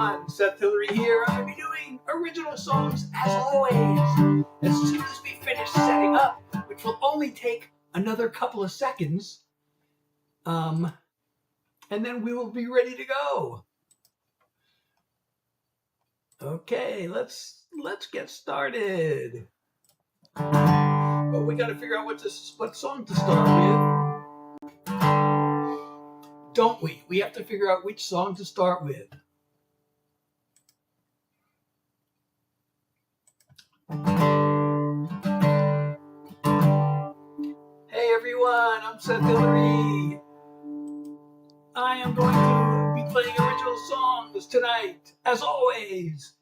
everyone, Seth Hillary here. I'm going to be doing original songs as always. As soon as we finish setting up, which will only take another couple of seconds, and then we will be ready to go. Okay, let's get started. But we got to figure out what song to start with. Don't we? We have to figure out which song to start with. Hey everyone, I'm Seth Hillary. I am going to be playing original songs tonight, as always.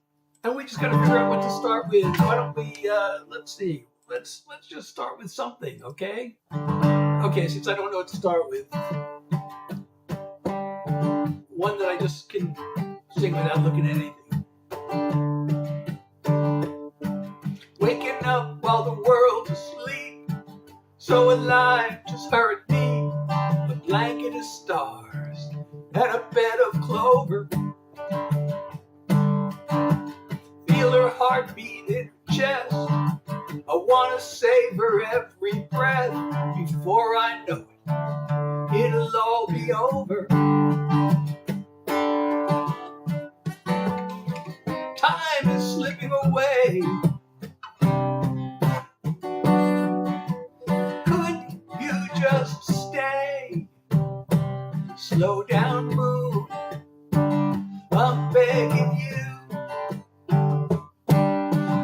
And we just got to figure out what to start with. Why don't we, let's see. Let's just start with something, okay? Okay, since I don't know what to start with. One that I just can sing without looking at anything. Waking up while the world's asleep, so alive, just her and me. A blanket of stars and a bed of clover. Feel her heartbeat in her chest. I wanna savor every breath before I know it. It'll all be over. Time is slipping away. Couldn't you just stay? Slow down, moon. I'm begging you.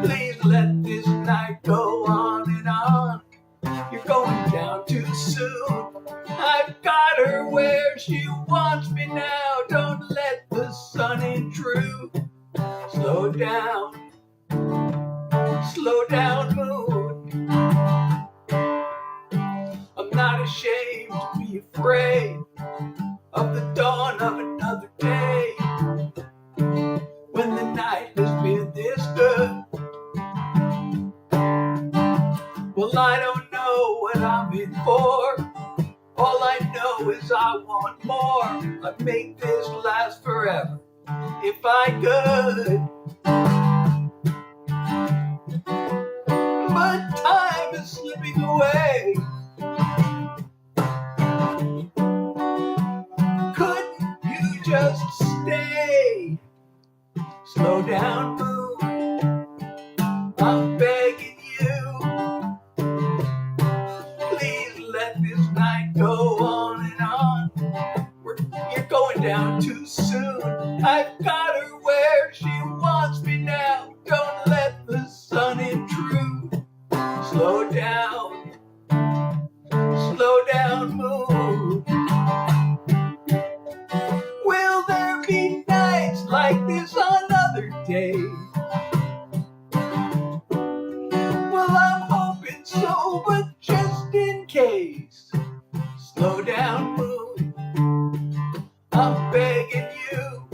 Please let this night go on and on. You're going down too soon. I've got her where she wants me now. Don't let the sun intrude. Slow down, moon. I'm not ashamed to be afraid of the dawn of another day. When the night has been this good. Well, I don't know what I'm in for. All I know is I want more. I'd make this last forever if I could. But time is slipping away. Couldn't you just stay? Slow down, moon. I'm begging you. Please let this night go on and on. You're going down too soon. I've got her where she wants me now. Don't let the sun intrude. Slow down, moon. Will there be nights like this on other days? Well, I'm hoping so, but just in case. Slow down, moon. I'm begging you.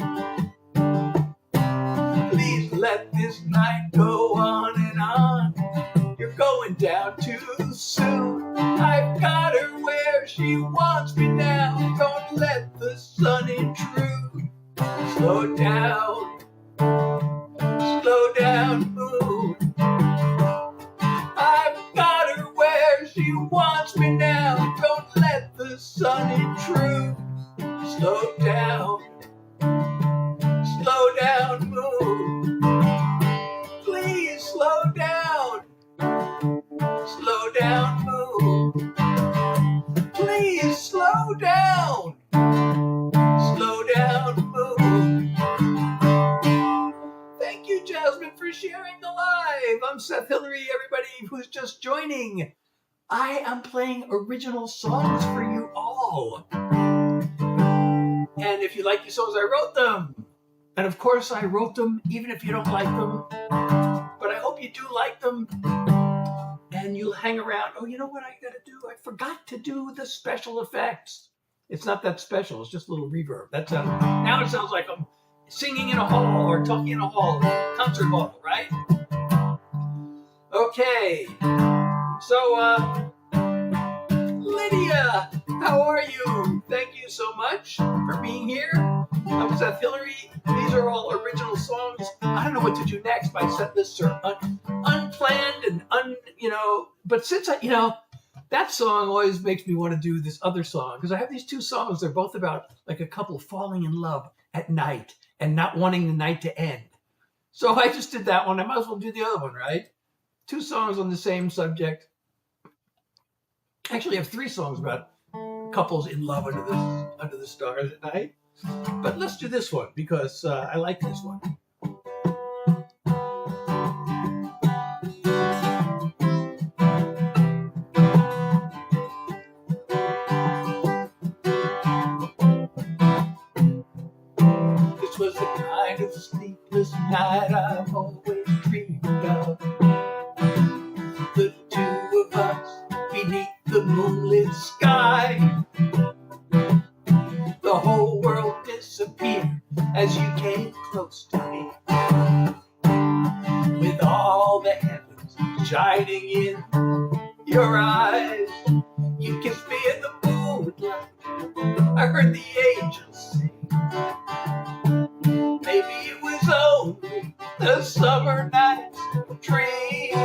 Please let this night go on and on. You're going down too soon. I've got her where she wants me now. Don't let the sun intrude. Slow down, moon. I've got her where she wants me now. Don't let the sun intrude. Slow down, moon. Please slow down. Slow down, moon. Please slow down. Slow down, moon. Thank you, Jasmine, for sharing the live. I'm Seth Hillary, everybody who's just joining. I am playing original songs for you all. And if you like these songs, I wrote them. And of course, I wrote them even if you don't like them. But I hope you do like them. And you'll hang around. Oh, you know what I gotta do? I forgot to do the special effects. It's not that special. It's just a little reverb. Now it sounds like I'm singing in a hall or talking in a hall, concert hall, right? Okay. So, Lydia, how are you? Thank you so much for being here. I'm Seth Hillary. These are all my set lists are unplanned and but since that song always makes me want to do this other song because I have these two songs. They're both about like a couple falling in love at night and not wanting the night to end. So I just did that one. I might as well do the other one, right? Two songs on the same subject. Actually, I have three songs about couples in love under the stars at night. But let's do this one because I like this one. This was the kind of sleepless night I've always dreamed of. The two of us beneath the moonlit sky. The whole world disappeared as you came close to me. With all the heavens shining in your eyes, you kissed me in the moonlight. I heard the angels sing. Maybe it was only the summer night's dream.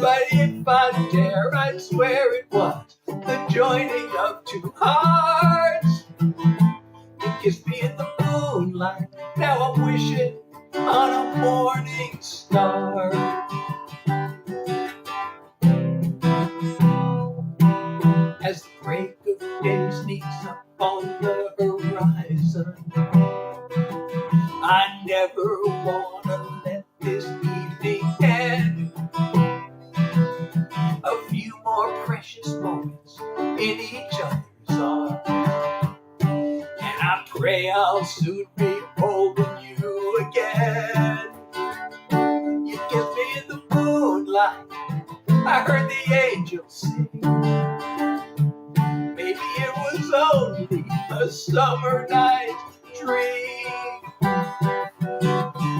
But if I dare, I'd swear it was the joining of two hearts. You kissed me in the moonlight. Now I'm wishing on a morning star. As the break of day sneaks up on the horizon, I never wanna let this evening end. A few more precious moments in each other's arms, and I pray I'll soon be holding you again. You kissed me in the moonlight. I heard the angels sing. Maybe it was only a summer night's dream.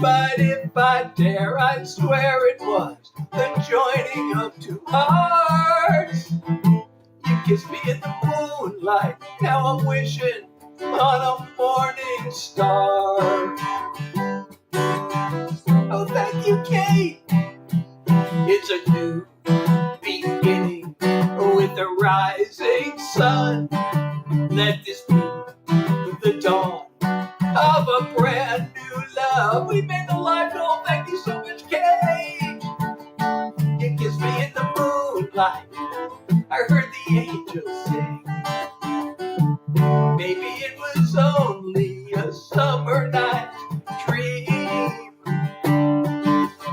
But if I dare, I'd swear it was the joining of two hearts. You kissed me in the moonlight. Now I'm wishing on a morning star. Oh, thank you, Kate. It's a new beginning with the rising sun. Let this be the dawn of a brand new love. We made the life goal. Thank you so much, Kate. You kissed me in the moonlight. I heard the angels sing. Maybe it was only a summer night dream.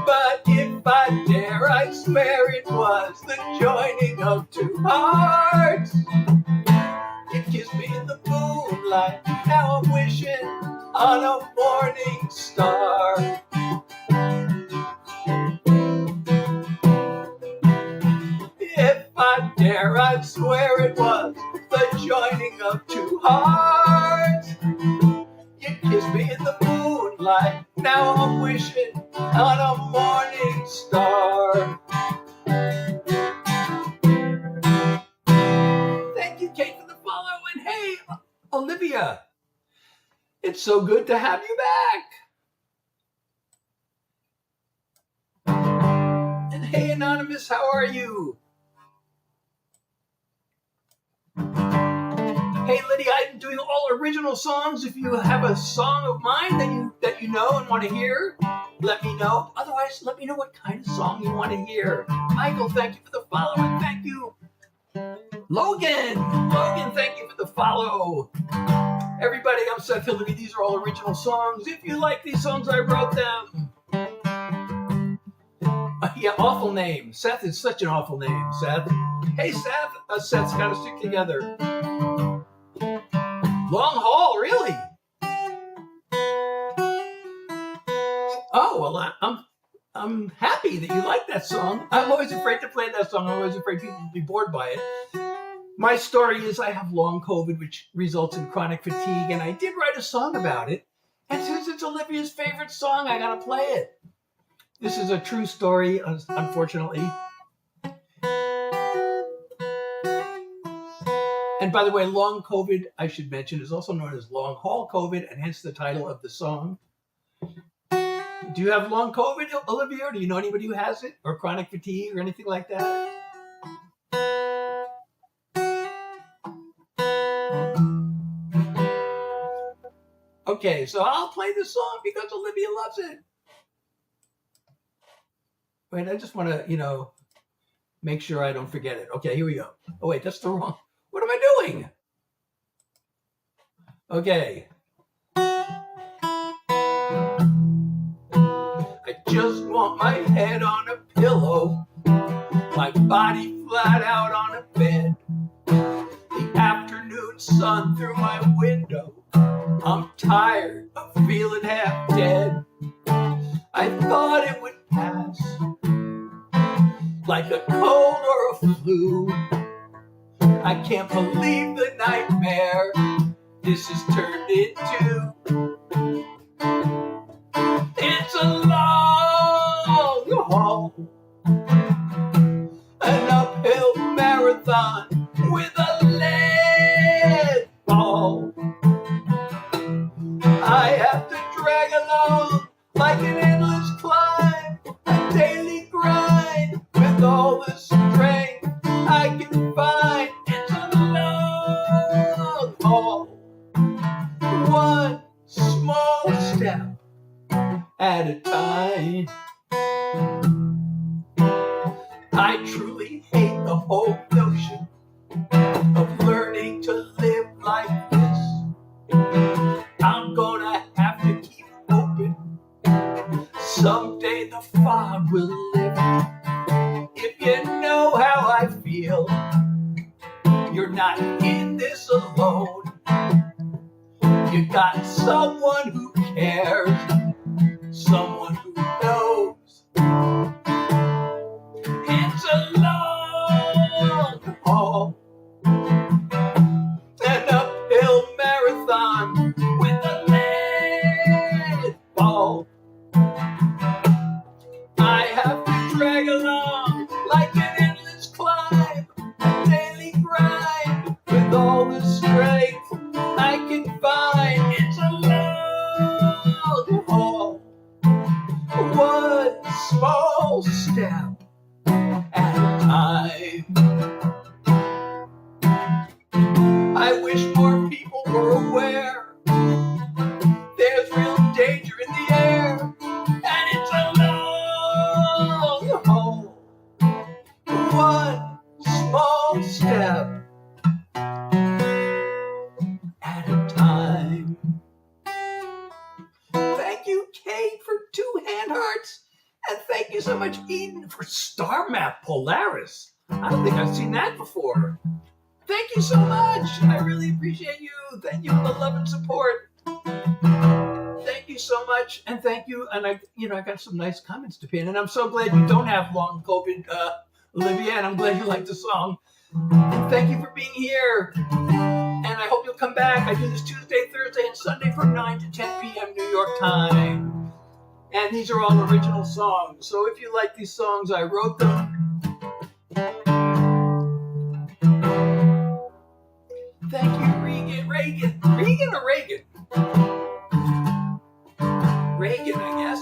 But if I dare, I swear it was the joining of two hearts. You kissed me in the moonlight. Now I'm wishing on a morning star. If I dare, I'd swear it was the joining of two hearts. You kissed me in the moonlight. Now I'm wishing on a morning star. Thank you, Kate, for the follow. And hey, Olivia, it's so good to have you back. And hey, Anonymous, how are you? Hey, Lydia, I'm doing all original songs. If you have a song of mine that you know and want to hear, let me know. Otherwise, let me know what kind of song you want to hear. Michael, thank you for the follow, and thank you. Logan, thank you for the follow. Everybody, I'm Seth Hillary. These are all original songs. If you like these songs, I wrote them. Yeah, awful name. Seth is such an awful name, Seth. Hey, Seth. Seth's got to stick together. Long Haul, really? Oh, well, I'm happy that you like that song. I'm always afraid to play that song. I'm always afraid people will be bored by it. My story is I have long COVID, which results in chronic fatigue, and I did write a song about it. And since it's Olivia's favorite song, I gotta play it. This is a true story, unfortunately. And by the way, long COVID, I should mention, is also known as long haul COVID, and hence the title of the song. Do you have long COVID, Olivia, or do you know anybody who has it, or chronic fatigue, or anything like that? Okay, so I'll play this song because Olivia loves it. Wait, I just want to, make sure I don't forget it. Okay, here we go. Oh, wait, that's the wrong. What am I doing? Okay. I just want my head on a pillow, my body flat out on a bed, the afternoon sun through my window. I'm tired of feeling half dead. I thought it would pass like a cold or a flu. I can't believe the nightmare this has turned into. It's a long haul, an uphill marathon with a lead ball. I have to drag along like an endless climb, a daily grind with all the strength I can find. It's a long haul, one small step at a time. I truly hate the whole notion of learning to live like this. I'm gonna have to keep hoping someday the fog will lift. If you know how I feel, you're not in this alone. You got someone who cares, someone who knows. It's a long haul, an uphill marathon with a lead ball. I have to drag along like an endless climb, a daily grind with all the strength I can find. It's a long haul, one small step at a time. I wish more people were aware there's real danger in the air, and it's a long haul, one small step at a time. Thank you, Kate, for 2 hand hearts. And thank you so much, Eden, for Star Map Polaris. I don't think I've seen that before. Thank you so much. I really appreciate you. Thank you for the love and support. Thank you so much. And thank you. And I got some nice comments to pin. And I'm so glad you don't have long COVID, Olivia. And I'm glad you liked the song. And thank you for being here. And I hope you'll come back. I do this Tuesday, Thursday, and Sunday from 9 to 10 p.m. New York time. And these are all original songs. So if you like these songs, I wrote them. Thank you, Regan. Regan or Reagan? Reagan, I guess.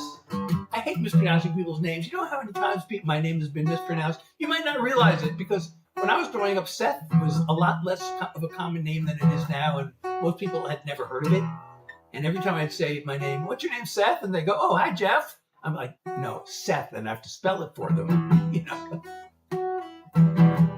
I hate mispronouncing people's names. You know how many times my name has been mispronounced? You might not realize it because when I was growing up, Seth was a lot less of a common name than it is now, and most people had never heard of it. And every time I'd say my name, what's your name, Seth? And they go, oh, hi, Jeff. I'm like, no, Seth, and I have to spell it for them.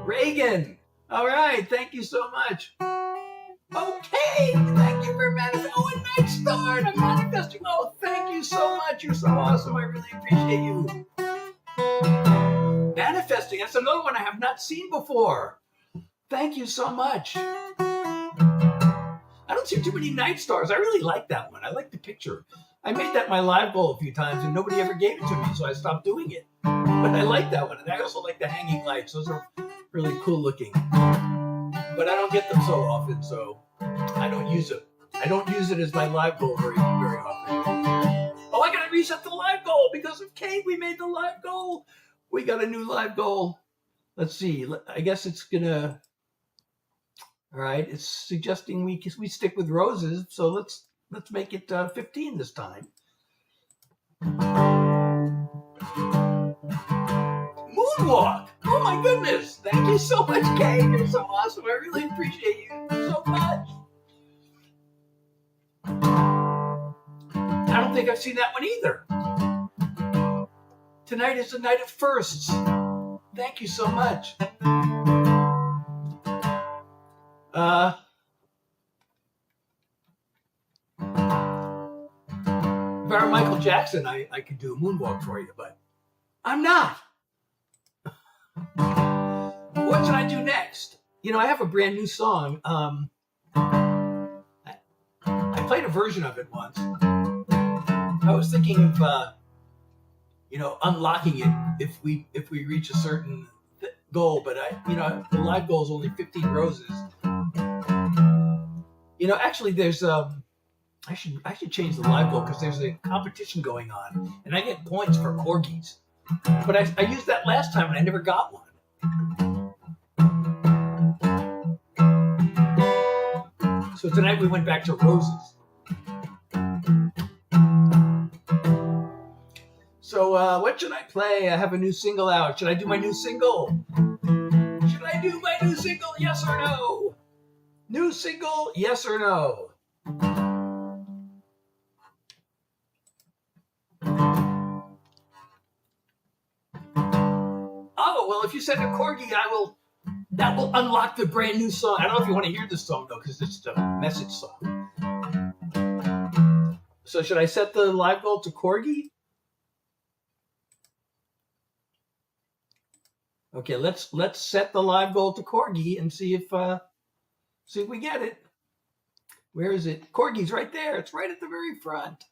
Reagan. All right, thank you so much. Okay, thank you for manifesting. Oh, a nice start. I'm manifesting. Oh, thank you so much. You're so awesome. I really appreciate you. Manifesting. That's another one I have not seen before. Thank you so much. I don't see too many night stars. I really like that one. I like the picture. I made that my live goal a few times and nobody ever gave it to me, so I stopped doing it. But I like that one. And I also like the hanging lights. Those are really cool looking. But I don't get them so often, so I don't use it. I don't use it as my live goal very often. Oh, I gotta reset the live goal because of Kate. We made the live goal. We got a new live goal. Let's see. I guess it's gonna. All right. It's suggesting we stick with roses. So let's make it 15 this time. Moonwalk. Oh my goodness. Thank you so much, Kate. You're so awesome. I really appreciate you so much. I don't think I've seen that one either. Tonight is the night of firsts. Thank you so much. If I were Michael Jackson, I could do a moonwalk for you, but I'm not. What should I do next? You know, I have a brand new song. I played a version of it once. I was thinking of, unlocking it if we reach a certain goal, but the live goal is only 15 roses. Actually, there's I should change the live goal because there's a competition going on, and I get points for corgis. But I used that last time and I never got one. So tonight we went back to roses. So what should I play? I have a new single out. Should I do my new single? Should I do my new single? Yes or no? New single, yes or no? Oh, well, if you send a corgi, that will unlock the brand new song. I don't know if you want to hear this song, though, because it's a message song. So should I set the live goal to corgi? Okay, let's set the live goal to corgi and see if we get it. Where is it? Corgi's right there. It's right at the very front.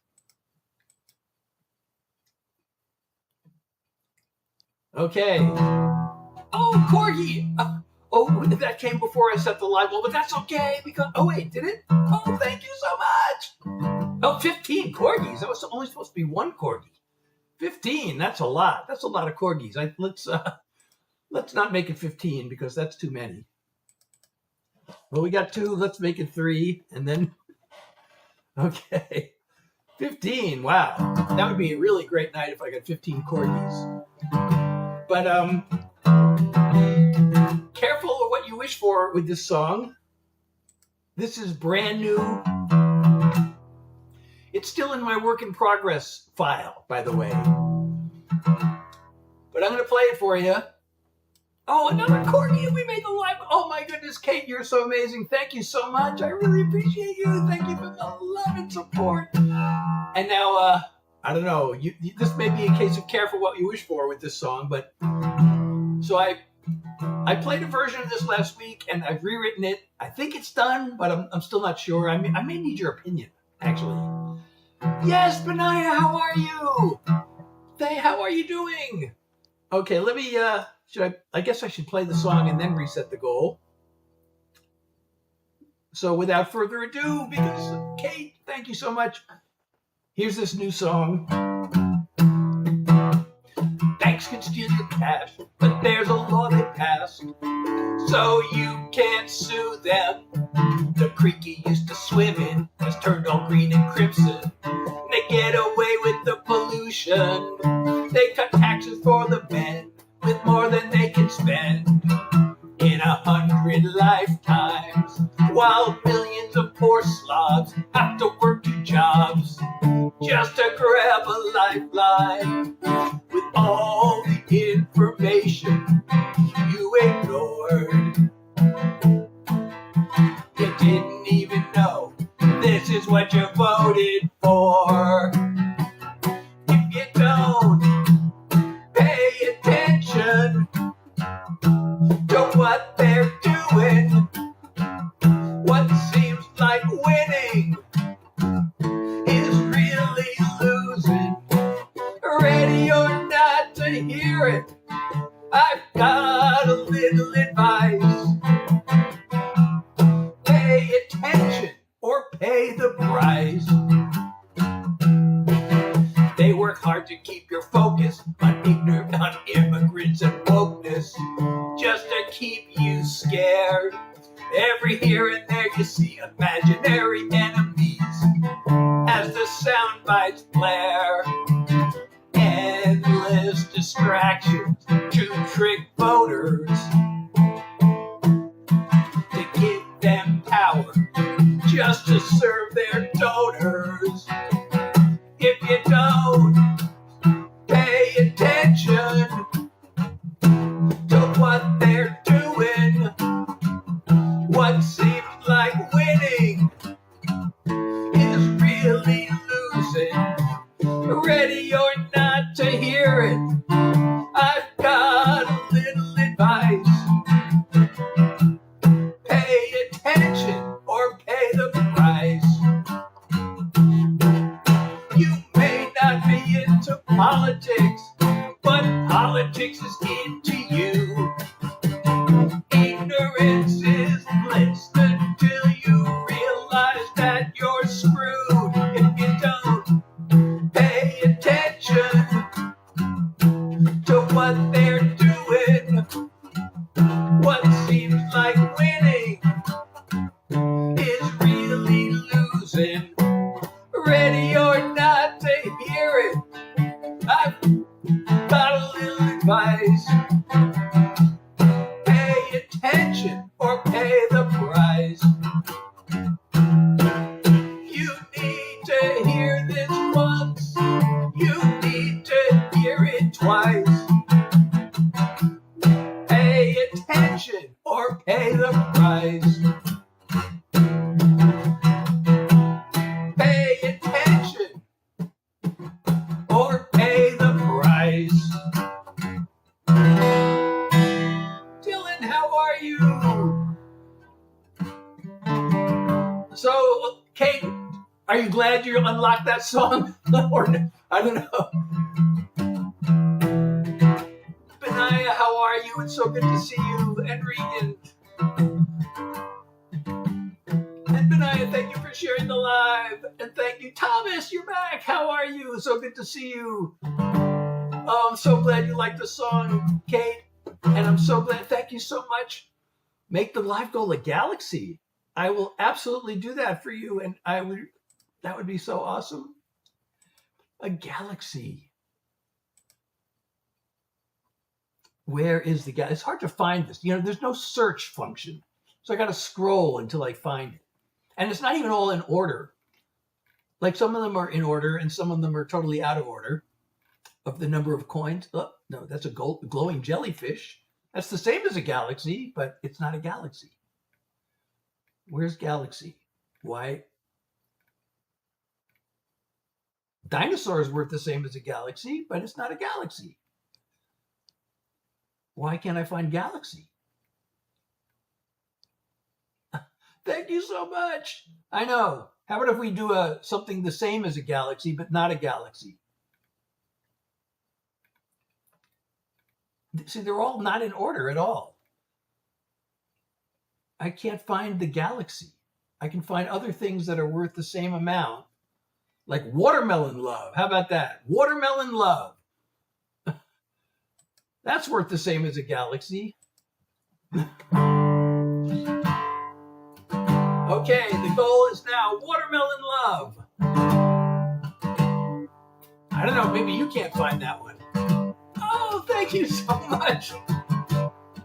Okay. Oh, corgi. That came before I set the live goal, but that's okay because. Oh wait, did it? Oh, thank you so much. Oh, 15 corgis. That was only supposed to be one corgi. 15. That's a lot. That's a lot of corgis. Let's not make it 15 because that's too many. Well, we got 2. Let's make it 3, and then. Okay. 15. Wow, that would be a really great night if I got 15 corgis. But careful of what you wish for with this song. This is brand new. It's still in my work in progress file, by the way. But I'm going to play it for you. Oh, another corgi, and we made the live. Oh my goodness, Kate, you're so amazing. Thank you so much. I really appreciate you. Thank you for the love and support. And now, I don't know. This may be a case of careful what you wish for with this song, but so I played a version of this last week, and I've rewritten it. I think it's done, but I'm still not sure. I may need your opinion, actually. Yes, Benaya, how are you? How are you doing? Okay, let me. I guess I should play the song and then reset the goal. So without further ado, because Kate, thank you so much. Here's this new song. Banks can steal your cash, but there's a law they passed, so you can't sue them. The creek you used to swim in has turned all green and crimson. They get away with the pollution. They cut taxes for the men with more than they can spend in 100 lifetimes, while millions of poor slobs have to work 2 jobs just to grab a lifeline. With all the information you ignored, you didn't even know this is what you voted for. If you don't pay attention to what they're doing, what seems like winning is really losing. Ready or not to hear it, I've got a little advice. Pay attention or pay the price. They work hard to keep your focus on immigrants and wokeness, just to keep you scared. Every here and there you see imaginary enemies as the sound bites blare. power just to serve their donors. If you don't pay attention to what they're doing, what seems like winning is really losing. Ready or not to hear it, I've got a little advice. Pay attention or pay the price. You may not be into politics, but politics is into you. Ignorance is bliss until you realize that you're screwed if you don't pay attention to what they're doing. What seems like winning is really losing. Ready or not to hear it, I've got a little advice. Pay attention or pay the price. You need to hear this once. You need to hear it twice. Pay attention or pay the price. Pay attention or pay the price. Dylan, how are you? So, Kate, are you glad you unlocked that song? Or I don't know. Benaya, how are you? It's so good to see you. And Regan. And Benaya, thank you for sharing the live. And thank you, Thomas, you're back. How are you? So good to see you. Oh, I'm so glad you liked the song, Kate. And I'm so glad. Thank you so much. Make the live goal a galaxy. I will absolutely do that for you. And that would be so awesome. A galaxy. Where is the galaxy? It's hard to find this. There's no search function. So I got to scroll until I find it. And it's not even all in order. Like some of them are in order and some of them are totally out of order of the number of coins. Oh, no, that's a glowing jellyfish. That's the same as a galaxy, but it's not a galaxy. Where's galaxy? Why? Dinosaur is worth the same as a galaxy, but it's not a galaxy. Why can't I find galaxy? Thank you so much. I know. How about if we do something the same as a galaxy, but not a galaxy? See, they're all not in order at all. I can't find the galaxy. I can find other things that are worth the same amount, like watermelon love. How about that? Watermelon love. That's worth the same as a galaxy. Okay, the goal is now watermelon love. I don't know, maybe you can't find that one. Oh, thank you so much.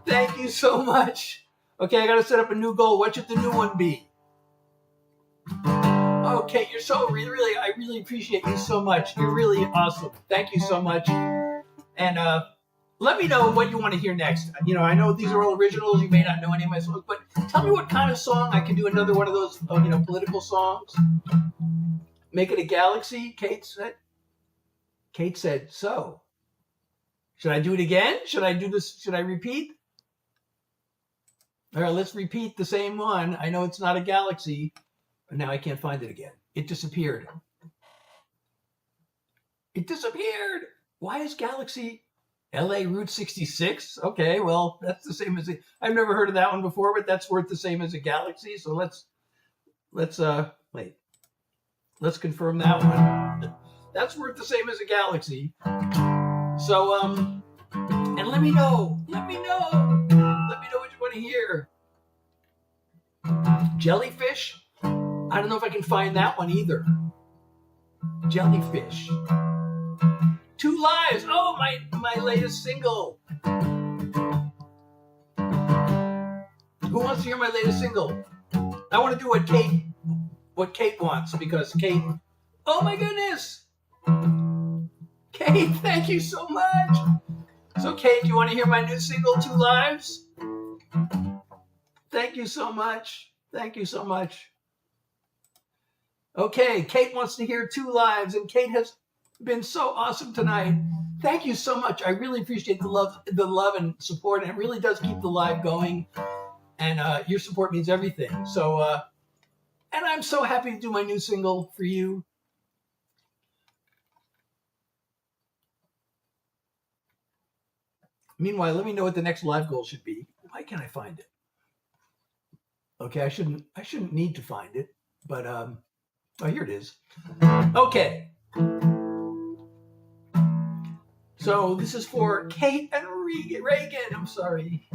Thank you so much. Okay, I got to set up a new goal. What should the new one be? Okay, you're so really, I really appreciate you so much. You're really awesome. Thank you so much. And let me know what you want to hear next. I know these are all originals. You may not know any of my songs, but tell me what kind of song. I can do another one of those, political songs. Make it a galaxy, Kate said. Kate said, so. Should I do it again? Should I do this? Should I repeat? All right, let's repeat the same one. I know it's not a galaxy, but now I can't find it again. It disappeared. It disappeared. Why is galaxy LA Route 66? Okay, well, that's the same as I've never heard of that one before, but that's worth the same as a galaxy. So let's wait. Let's confirm that one. That's worth the same as a galaxy. So and let me know what you want to hear. Jellyfish? I don't know if I can find that one either. Jellyfish. 2 Lives. Oh, my latest single. Who wants to hear my latest single? I want to do what Kate wants, because Kate, oh my goodness, Kate, thank you so much. So Kate, do you want to hear my new single, Two Lives? Thank you so much. Thank you so much. Okay, Kate wants to hear Two Lives, and Kate has been so awesome tonight. Thank you so much. I really appreciate the love and support, and it really does keep the live going. And your support means everything. So, and I'm so happy to do my new single for you. Meanwhile, let me know what the next live goal should be. Why can't I find it? Okay, I shouldn't need to find it, but oh, here it is. Okay. So this is for Kate and Reagan. I'm sorry.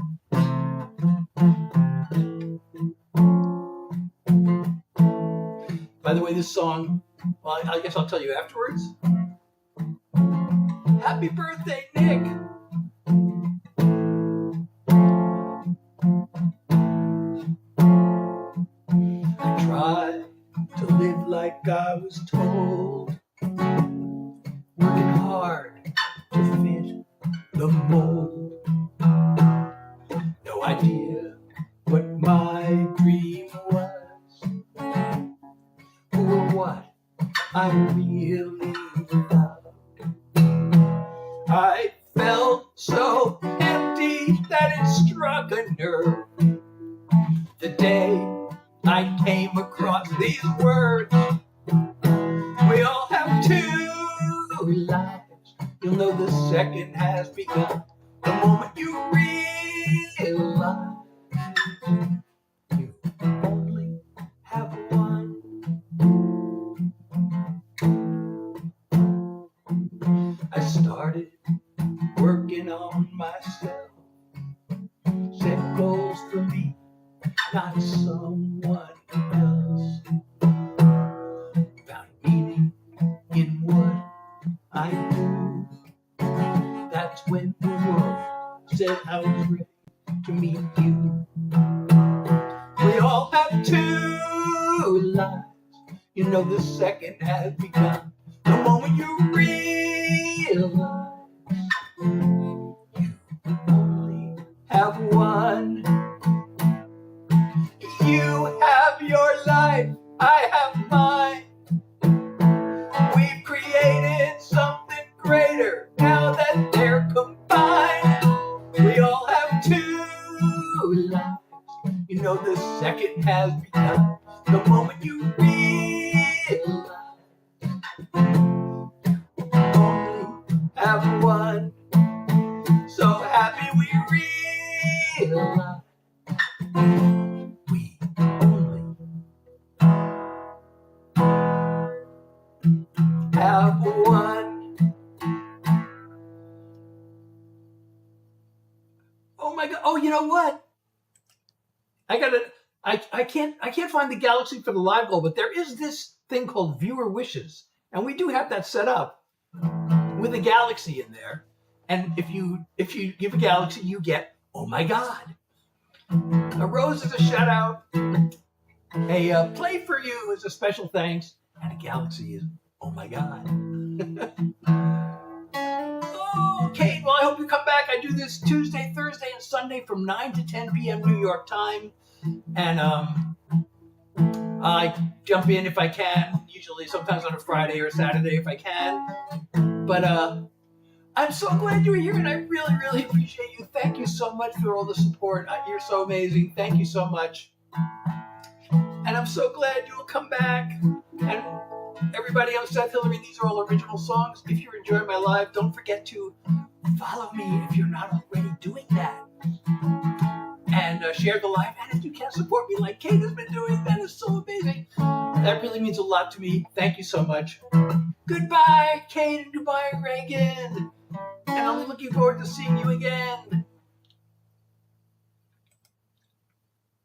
By the way, this song, well, I guess I'll tell you afterwards. Happy birthday, Nick. I tried to live like I was told, working hard to fit the mold. No idea what my dream was, or what I really loved. I felt so empty that it struck a nerve the day I came across these words. We all have two lives. You'll know the second has begun the moment you realize you only have one. I started working on myself, set goals for me, not someone else. Found meaning in what I do. That's when the world said I was ready to meet you. We all have two lives. You know the second has begun the moment you realize you only have one. You have your life, I have mine. We've created something greater now that they're combined. We all have two lives. You know the second has begun the moment you realize you only have one. So happy we realize we only have one. Oh my God! Oh, you know what? I can't find the galaxy for the live goal, but there is this thing called viewer wishes, and we do have that set up with a galaxy in there. And if you give a galaxy, you get oh my God. A rose is a shout out. A play for you is a special thanks, and a galaxy is oh my God. Okay, well I hope you come back. I do this Tuesday, Thursday, and Sunday from 9 to 10 p.m. New York time, and I jump in if I can. Usually, sometimes on a Friday or Saturday if I can. But I'm so glad you're here, and I really, really appreciate you. Thank you so much for all the support. You're so amazing. Thank you so much. And I'm so glad you'll come back. And everybody, I'm Seth Hillary. These are all original songs. If you're enjoying my live, don't forget to follow me if you're not already doing that. And share the live. And if you can support me like Kate has been doing, that is so amazing. That really means a lot to me. Thank you so much. Goodbye, Kate, and goodbye, Reagan. And I'm looking forward to seeing you again.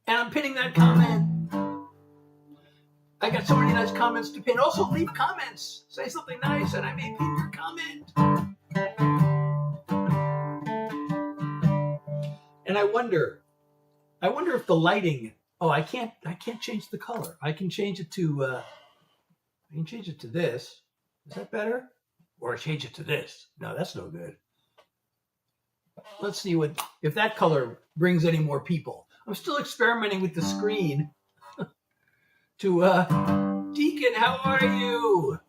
And I'm pinning that comment. I got so many nice comments to pin. Also, leave comments. Say something nice, and I may pin your comment. And I wonder if the lighting Oh, I can't change the color. I can change it to this. Is that better? Or change it to this. No, that's no good. Let's see if that color brings any more people. I'm still experimenting with the screen. To Deacon, how are you?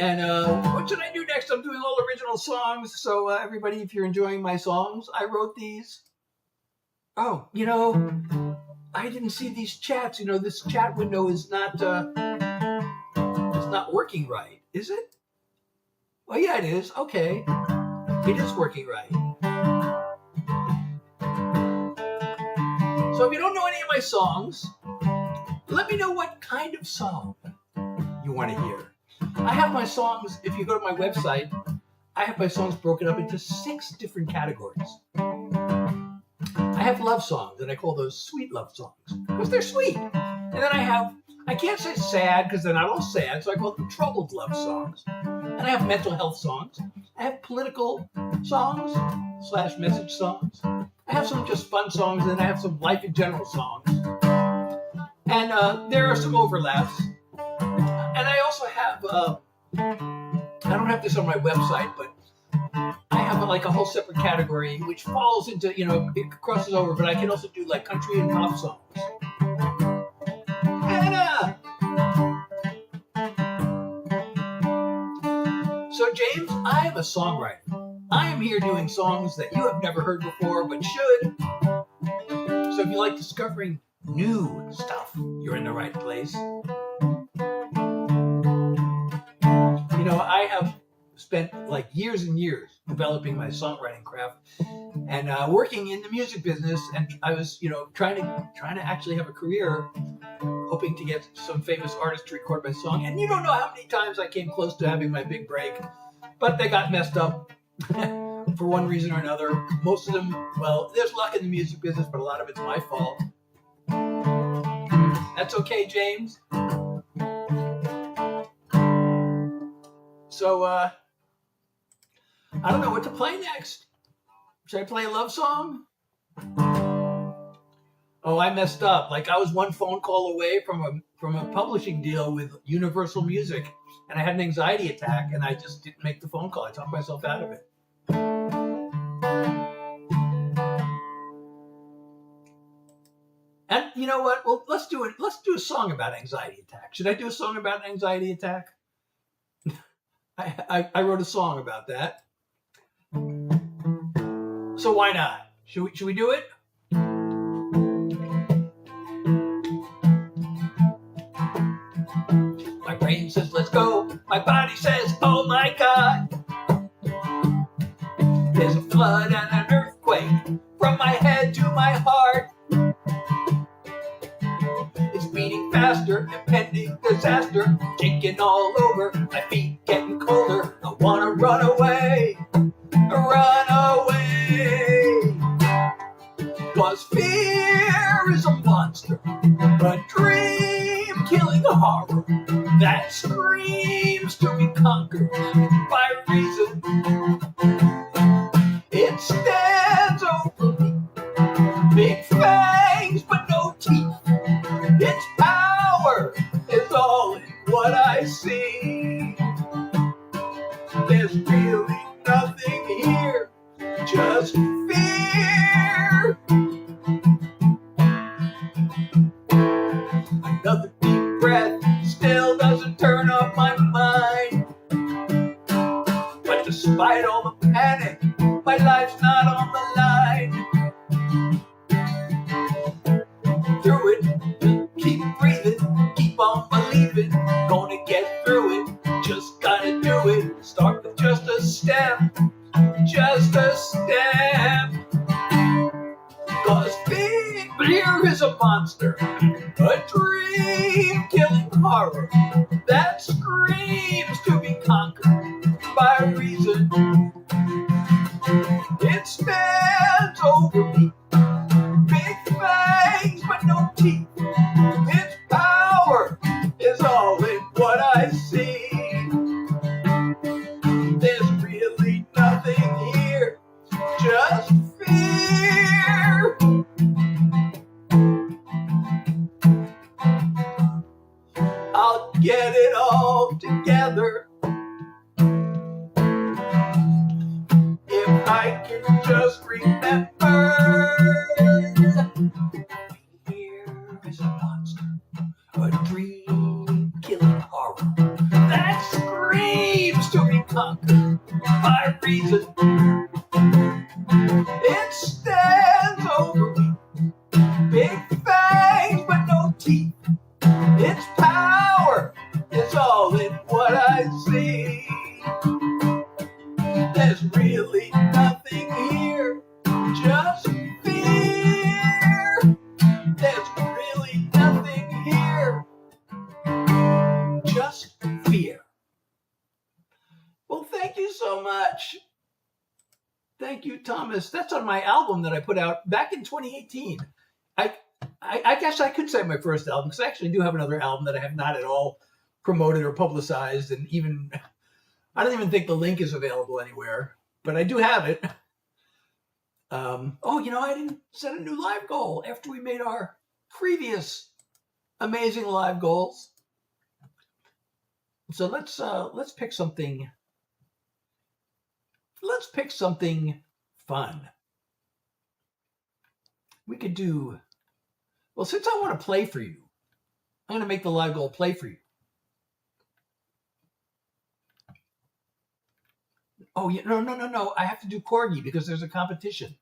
And what should I do next? I'm doing all original songs. So everybody, if you're enjoying my songs, I wrote these. Oh, I didn't see these chats. This chat window is not working right, is it? Oh yeah, it is. Okay, it is working right. So if you don't know any of my songs, let me know what kind of song you want to hear. I have my songs, if you go to my website, I have my songs broken up into 6 different categories. I have love songs, and I call those sweet love songs, because they're sweet. And then I can't say sad, because they're not all sad, so I call them troubled love songs. And I have mental health songs. I have political songs / message songs. I have some just fun songs, and I have some life in general songs. And there are some overlaps. And I also have, I don't have this on my website, but I have like a whole separate category which falls into, it crosses over, but I can also do like country and pop songs. Hannah! So James, I am a songwriter. I am here doing songs that you have never heard before, but should. So if you like discovering new stuff, you're in the right place. I have spent like years and years developing my songwriting craft and working in the music business. And I was, trying to actually have a career, hoping to get some famous artist to record my song. And you don't know how many times I came close to having my big break, but they got messed up for one reason or another. Most of them, well, there's luck in the music business, but a lot of it's my fault. That's okay, James. So, I don't know what to play next. Should I play a love song? Oh, I messed up. Like I was one phone call away from a publishing deal with Universal Music, and I had an anxiety attack, and I just didn't make the phone call. I talked myself out of it. And you know what? Well, let's do it. Let's do a song about anxiety attack. Should I do a song about an anxiety attack? I wrote a song about that. So why not? Should we do it? My brain says, let's go. My body says, oh my God. There's a flood and an earthquake from my head to my heart. It's beating faster, impending disaster, shaking all over, my feet getting colder. I wanna run away, run away. 'Cause fear is a monster, a dream-killing horror that screams to be conquered by reason. It stands over me, big fangs but no teeth. Its power is all in what I see. There's really nothing here, just fear. Another deep breath still doesn't turn off my mind. But despite all the panic, my life's not on the line. Through it, keep breathing, keep on believing, gonna get through it, just gotta do it. Start with just a step, just a step. 'Cause fear is a monster, a dream-killing horror that screams to be conquered by reason. It stands over me, big fangs but no teeth. Its power is all in what I see. There's really I can just remember. Fear is a monster, a dream-killing horror that screams to be conquered by reason. It stands over me, big fangs but no teeth. Its power is all in what I see. There's really nothing here, just fear. There's really nothing here, just fear. Well, thank you so much. Thank you, Thomas. That's on my album that I put out back in 2018. I guess I could say my first album, because I actually do have another album that I have not at all promoted or publicized, and even I don't even think the link is available anywhere, but I do have it. Oh, I didn't set a new live goal after we made our previous amazing live goals. So let's pick something. Let's pick something fun. We could do. Well, since I want to play for you, I'm going to make the live goal play for you. Oh, yeah, no. I have to do corgi because there's a competition.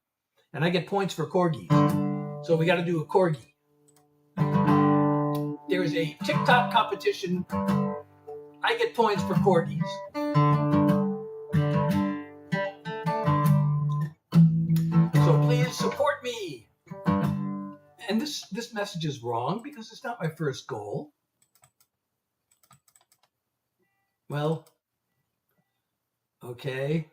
And I get points for corgis. So we got to do a corgi. There is a TikTok competition. I get points for corgis. So please support me. And this message is wrong because it's not my first goal. Well, okay.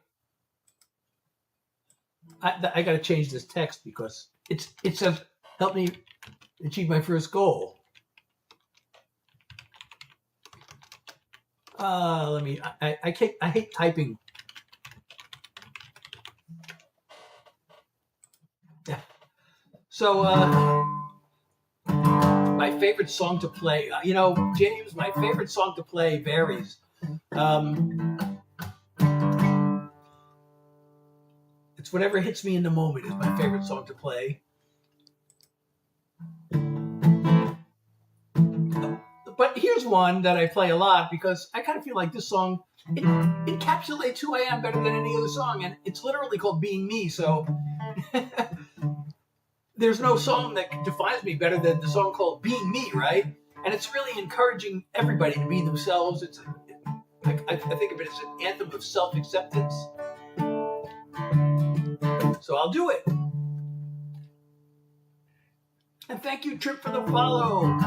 I got to change this text because it says help me achieve my first goal. I hate typing. Yeah. So my favorite song to play, James, my favorite song to play varies. It's whatever hits me in the moment is my favorite song to play. But here's one that I play a lot because I kind of feel like this song it encapsulates who I am better than any other song, and it's literally called Being Me. So there's no song that defines me better than the song called Being Me, right? And it's really encouraging everybody to be themselves. I think of it as an anthem of self-acceptance. So I'll do it. And thank you, Trip, for the follow.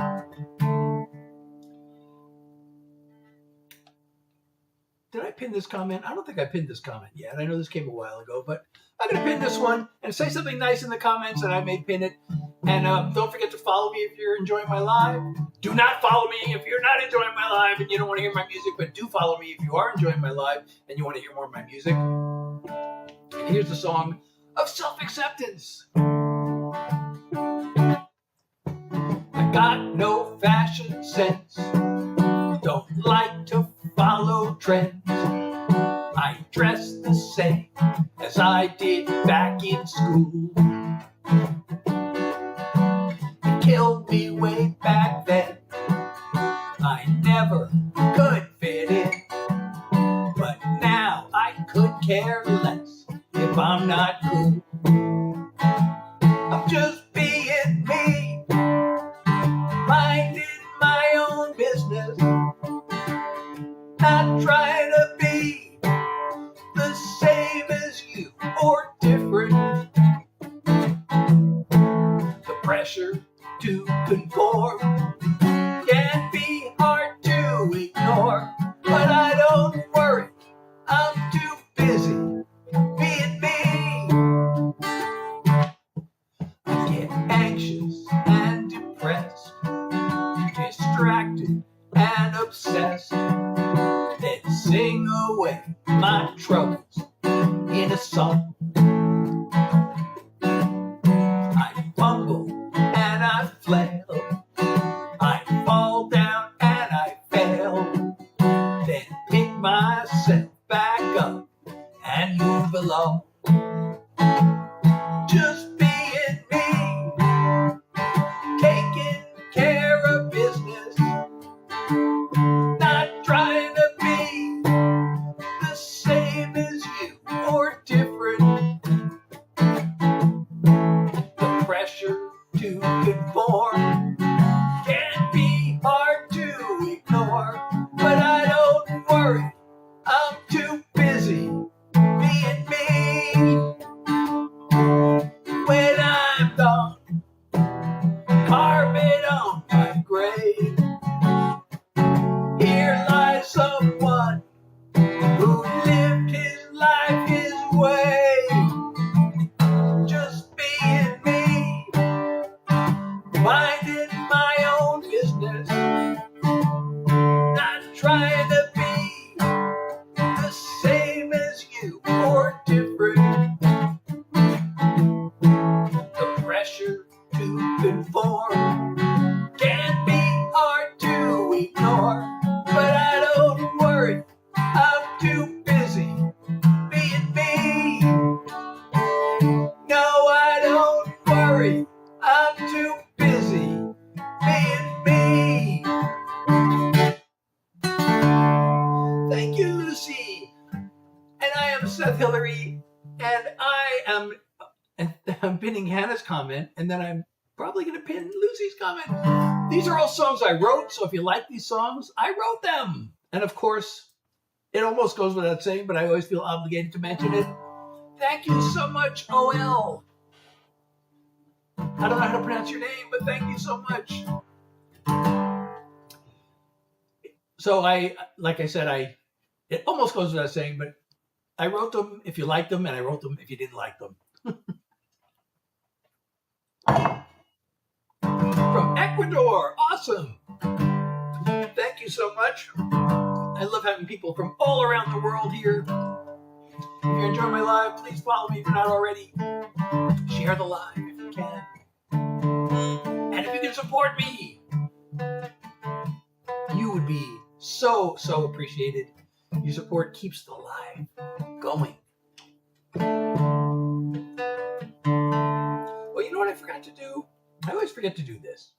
Did I pin this comment? I don't think I pinned this comment yet. I know this came a while ago, but I'm going to pin this one and say something nice in the comments, and I may pin it. And don't forget to follow me if you're enjoying my live. Do not follow me if you're not enjoying my live and you don't want to hear my music, but do follow me if you are enjoying my live and you want to hear more of my music. And here's the song of self-acceptance. I got no fashion sense. Don't like to follow trends. I dress the same as I did back in school. It killed me way back then. I never could fit in. But now I could care less if I'm not cool. I'm just being me, minding my own business, not trying to be the same as you or different. The pressure to conform can be hard to ignore, but I don't worry, I'm too busy being me. I get anxious and depressed, distracted and obsessed, then sing away my troubles in a song. I fumble and I flail, I fall down and I fail, then pick myself back up and move along. Hillary. I'm too busy being me. Thank you, Lucy. And I am Seth Hillary, and I'm pinning Hannah's comment, and then I'm probably going to pin Lucy's comment. These are all songs I wrote, so if you like these songs, I wrote them. And of course, it almost goes without saying, but I always feel obligated to mention it. Thank you so much, OL. I don't know how to pronounce your name, but thank you so much. So like I said, it almost goes without saying, but I wrote them if you liked them, and I wrote them if you didn't like them. From Ecuador, awesome. Thank you so much. I love having people from all around the world here. If you're enjoying my live, please follow me if you're not already. Share the live if you can. And if you can support me, you would be so appreciated. Your support keeps the live going. Well, you know what I forgot to do? I always forget to do this.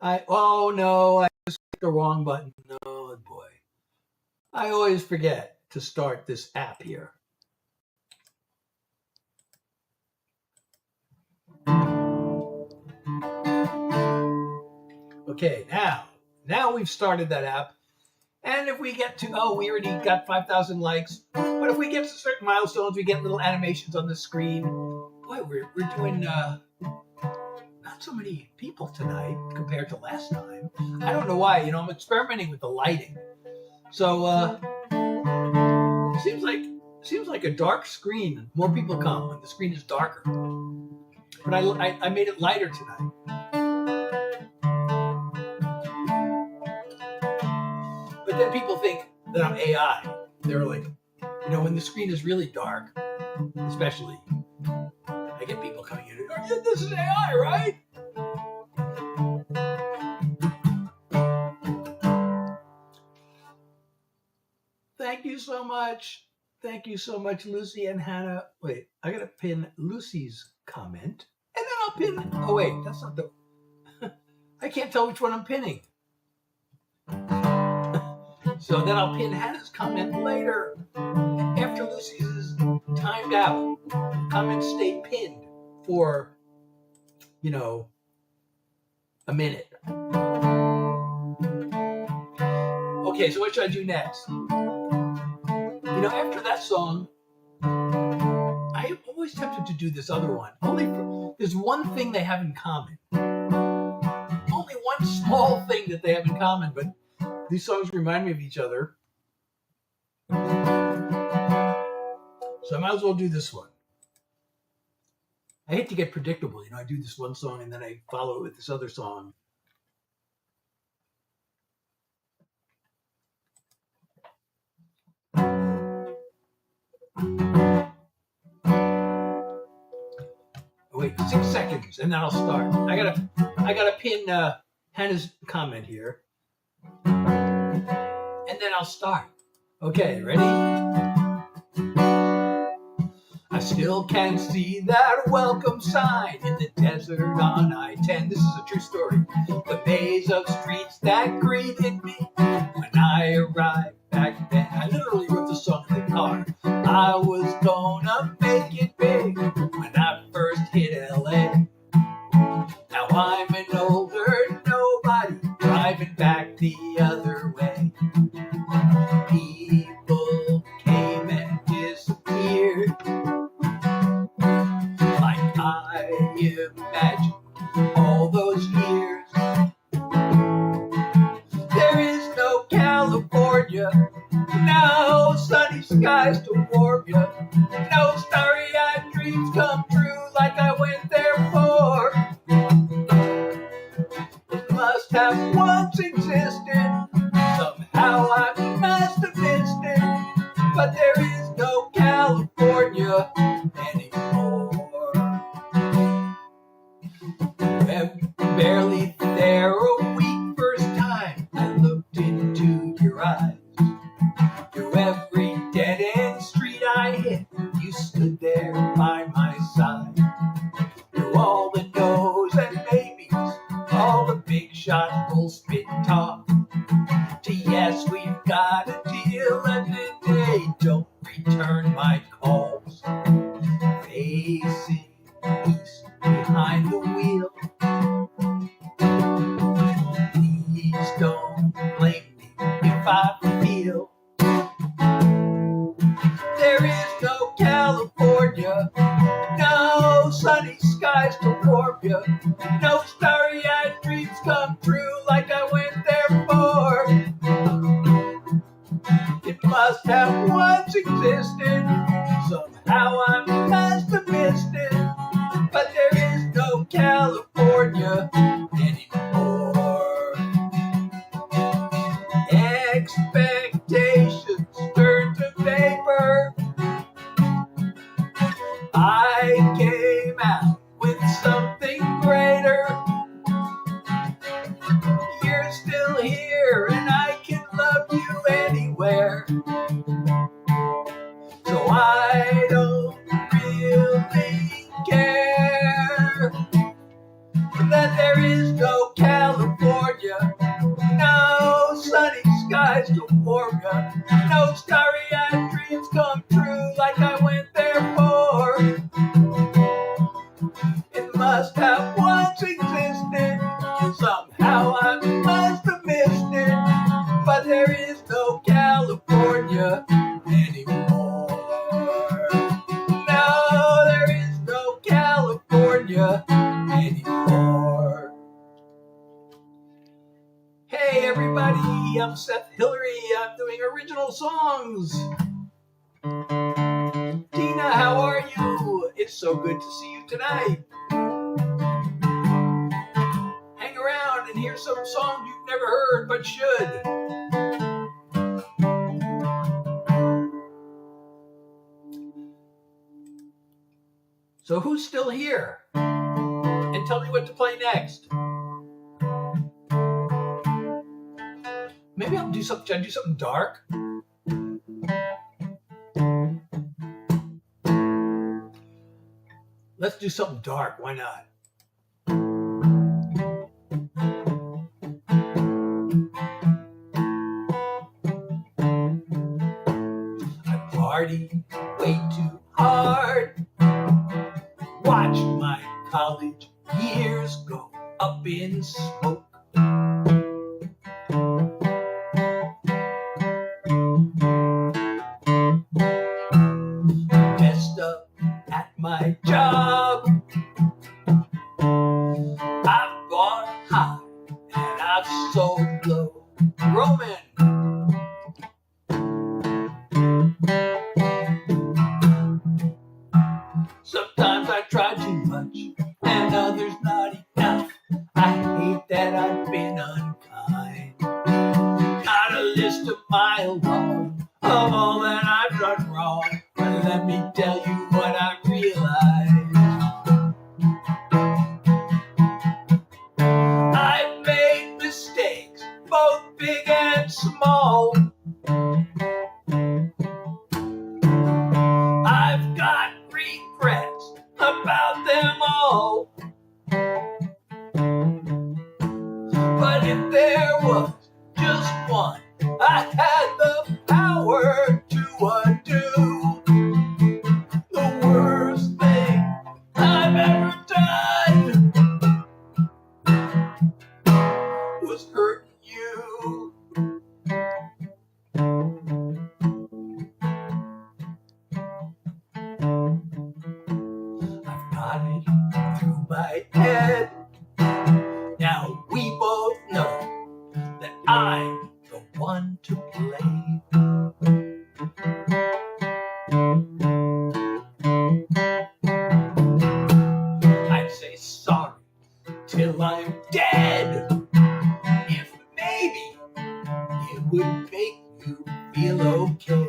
Oh no, I just clicked the wrong button. Oh boy. I always forget to start this app here. Okay, now we've started that app. And if we get to, we already got 5,000 likes. But if we get to certain milestones, we get little animations on the screen. Boy, we're doing not so many people tonight compared to last time. I don't know why. I'm experimenting with the lighting. So seems like a dark screen. More people come when the screen is darker. But I made it lighter tonight. But then people think that I'm AI. They're like, when the screen is really dark, especially, I get people coming in. Oh, yeah, this is AI, right? Thank you so much. Thank you so much, Lucy and Hannah. Wait, I gotta pin Lucy's comment, and then I'll pin. Oh wait, that's not the. I can't tell which one I'm pinning. So then I'll pin Hannah's comment later. After Lucy's is timed out, comments stay pinned for, a minute. Okay, so what should I do next? After that song, I'm always tempted to do this other one. There's one thing they have in common. Only one small thing that they have in common, but these songs remind me of each other. So I might as well do this one. I hate to get predictable. I do this one song and then I follow it with this other song. Wait, 6 seconds and then I'll start. I gotta pin Hannah's comment here. And then I'll start. Okay, ready? I still can't see that welcome sign in the desert on I-10. This is a true story. The maze of streets that greeted me when I arrived back then. I literally wrote this song in the car. I was gonna make it big when I first hit LA. Now I'm an older nobody driving back the other way. People came and disappeared like I imagined all those years. There is no California, no sunny skies to warm you, no starry-eyed dreams come true like I went there for. It must have once existed, somehow I must have missed it, but there is no California anymore. Barely there a week, first time I looked into your eyes. Through every dead-end street I hit, you stood there by my side. Through all easy behind the wheel. Please don't blame me if I feel there is no California, no sunny skies to warm you, no starry-eyed dreams come true like I went there for. It must have once existed, somehow I must have missed it, but there is no California anymore. Expectations turn to vapor. I came out with something greater. You're still here and I can love you anywhere. So I don't really care that there is no California, no sunny skies to warm ya, no starry-eyed dreams come true like I went there for. It must have once existed, somehow I must have missed it, but there is no California anymore. No, there is no California anymore. Hey everybody, I'm Seth Hillary. I'm doing original songs. Tina, how are you? It's so good to see you tonight. Hang around and hear some songs you've never heard but should. So who's still here? And tell me what to play next. Maybe I'll do something. Should I do something dark? Let's do something dark. Why not? I partied way too hard. Watched my college years go up in smoke. Messed up at my job. I've gone high and I've sold low. Roman. Sometimes I try too much and others not enough. I hate that I've been unkind. Got a list a mile long of all that I've done wrong. But let me tell you what I realized. I've made mistakes, both big and small. I've got regrets about them all. But if there was just one, I had the power to undo the worst thing I've ever done was hurting you. I've got it through my head. Now we both know that I'm the one to blame. I'd say sorry till I'm dead, if maybe it would make you feel okay.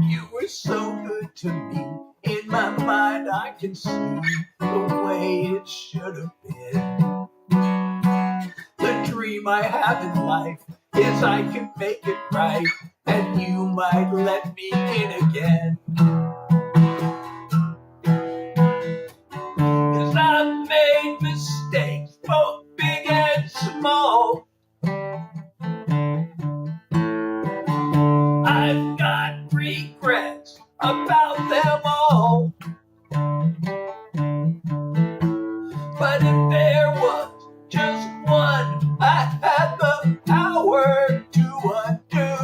You were so good to me. In my mind I can see the way it should have been. The dream I have in life is I can make it right, and you might let me in again. 'Cause I've made mistakes, both big and small. about them all. But if there was just one, I had the power to undo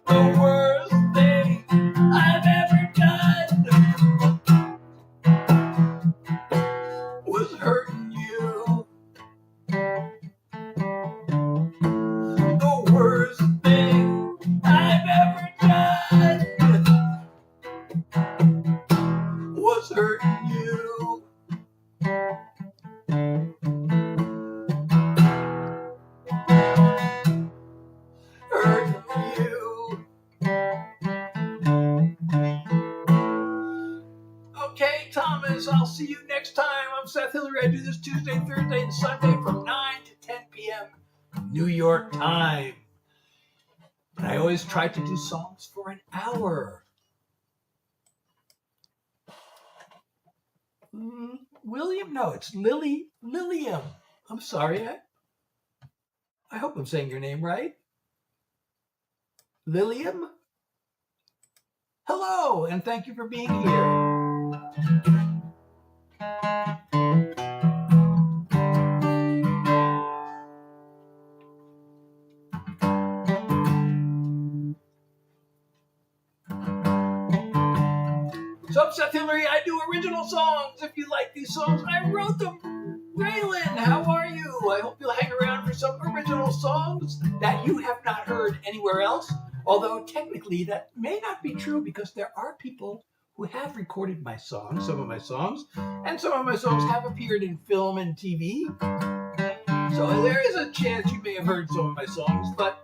the worst thing I've ever done was hurting you. The worst thing I've ever done was hurting you. Hurting you. Okay, Thomas, I'll see you next time. I'm Seth Hillary. I do this Tuesday, Thursday, and Sunday from 9 to 10 p.m. New York time. But I always try to do songs for an hour. William? No, it's Lilium. I'm sorry. I hope I'm saying your name right. Lilium? Hello, and thank you for being here. So I'm Seth Hillary. I do original songs. If you like these songs, I wrote them. Raylan, how are you? I hope you'll hang around for some original songs that you have not heard anywhere else. Although technically that may not be true because there are people who have recorded my songs, some of my songs, and some of my songs have appeared in film and TV. So there is a chance you may have heard some of my songs, but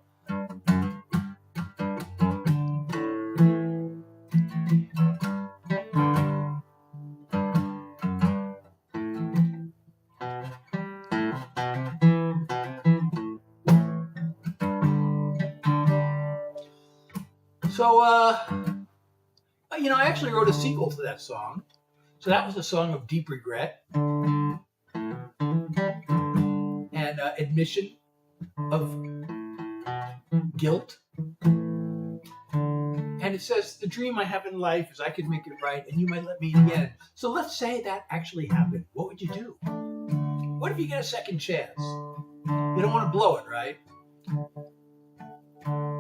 I actually wrote a sequel to that song. So that was a song of deep regret and admission of guilt. And it says, the dream I have in life is I could make it right and you might let me again. So let's say that actually happened. What would you do? What if you get a second chance? You don't want to blow it, right?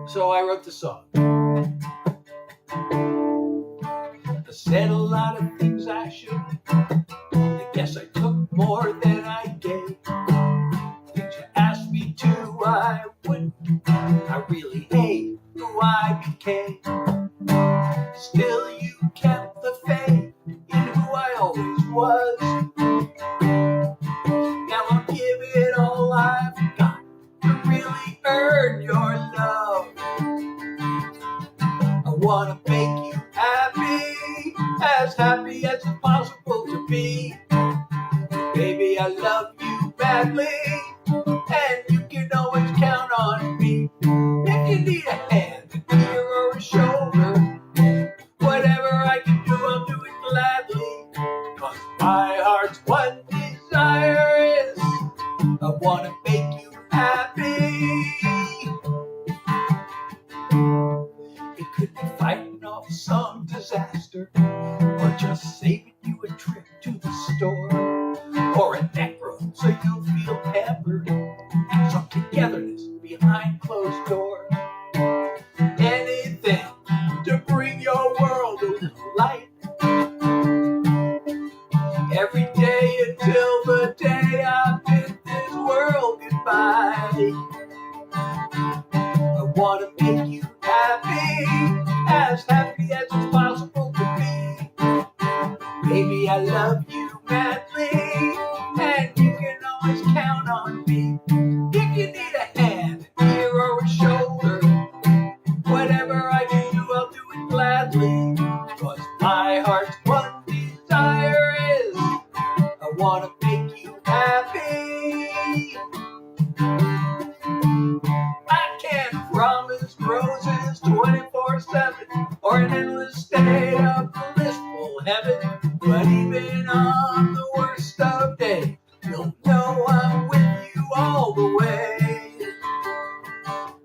So I wrote the song. I said a lot of things I shouldn't. I guess I took more than I gave. Things you asked me to, I wouldn't. I really hate who I became. Still, you kept the faith in who I always was. Now I'll give it all I've got to really earn your love. I wanna make you happy as it's possible to be. Baby, I love you badly, and you can always count on me. If you need a hand, an ear, or a shoulder, whatever I can do, I'll do it gladly. 'Cause my heart's one desire is I wanna make you happy. It could be fighting off some disaster, or just saving you a trip to the store, or a neck rub so you'll feel pampered, some togetherness behind closed doors. Anything to bring your world a little light. Every day until the day I bid this world goodbye. I wanna make you happy as it's possible to be. Baby, I love you madly, and you can always count on me. If you need a hand, an ear, or a shoulder, whatever I can do, I'll do it gladly. 'Cause my heart's one desire is I wanna make you happy. I can't promise roses 24/7 or an endless state of blissful heaven, but even on the worst of days, you'll know I'm with you all the way.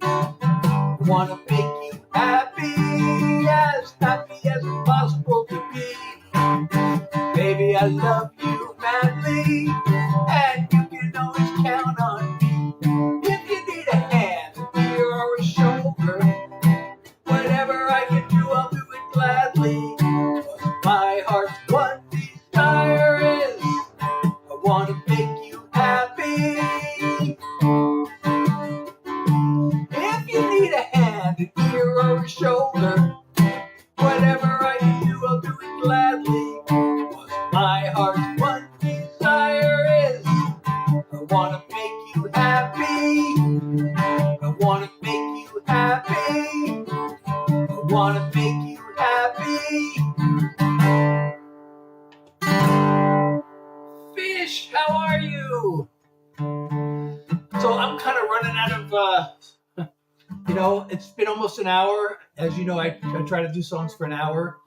I wanna make you happy as your shoulder. Whatever I do, I'll do it gladly. 'Cause my heart's one desire is I wanna make you happy. I wanna make you happy. I wanna make you happy. Fish, how are you? So I'm kind of running out of, it's been almost an hour. As you know, I try to do songs for an hour.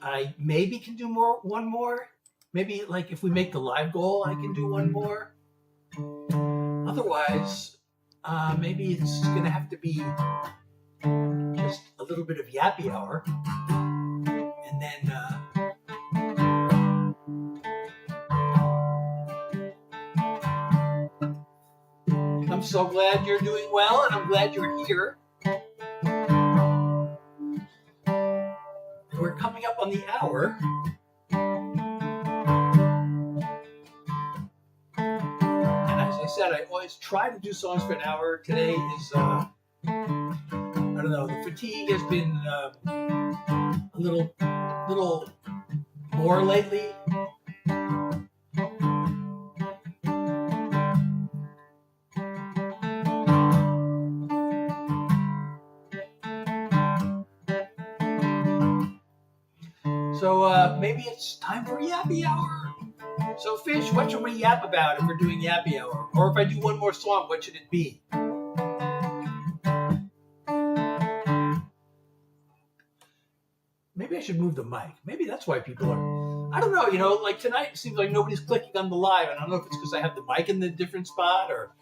I maybe can do one more. Maybe like if we make the live goal, I can do one more. Otherwise, maybe it's going to have to be just a little bit of yappy hour. And then, I'm so glad you're doing well, and I'm glad you're here. We're coming up on the hour. And as I said, I always try to do songs for an hour. Today is, I don't know, the fatigue has been a little more lately. So maybe it's time for Yappy Hour. So Fish, what should we yap about if we're doing Yappy Hour? Or if I do one more song, what should it be? Maybe I should move the mic. Maybe that's why people are, I don't know, like tonight it seems like nobody's clicking on the live. And I don't know if it's because I have the mic in the different spot or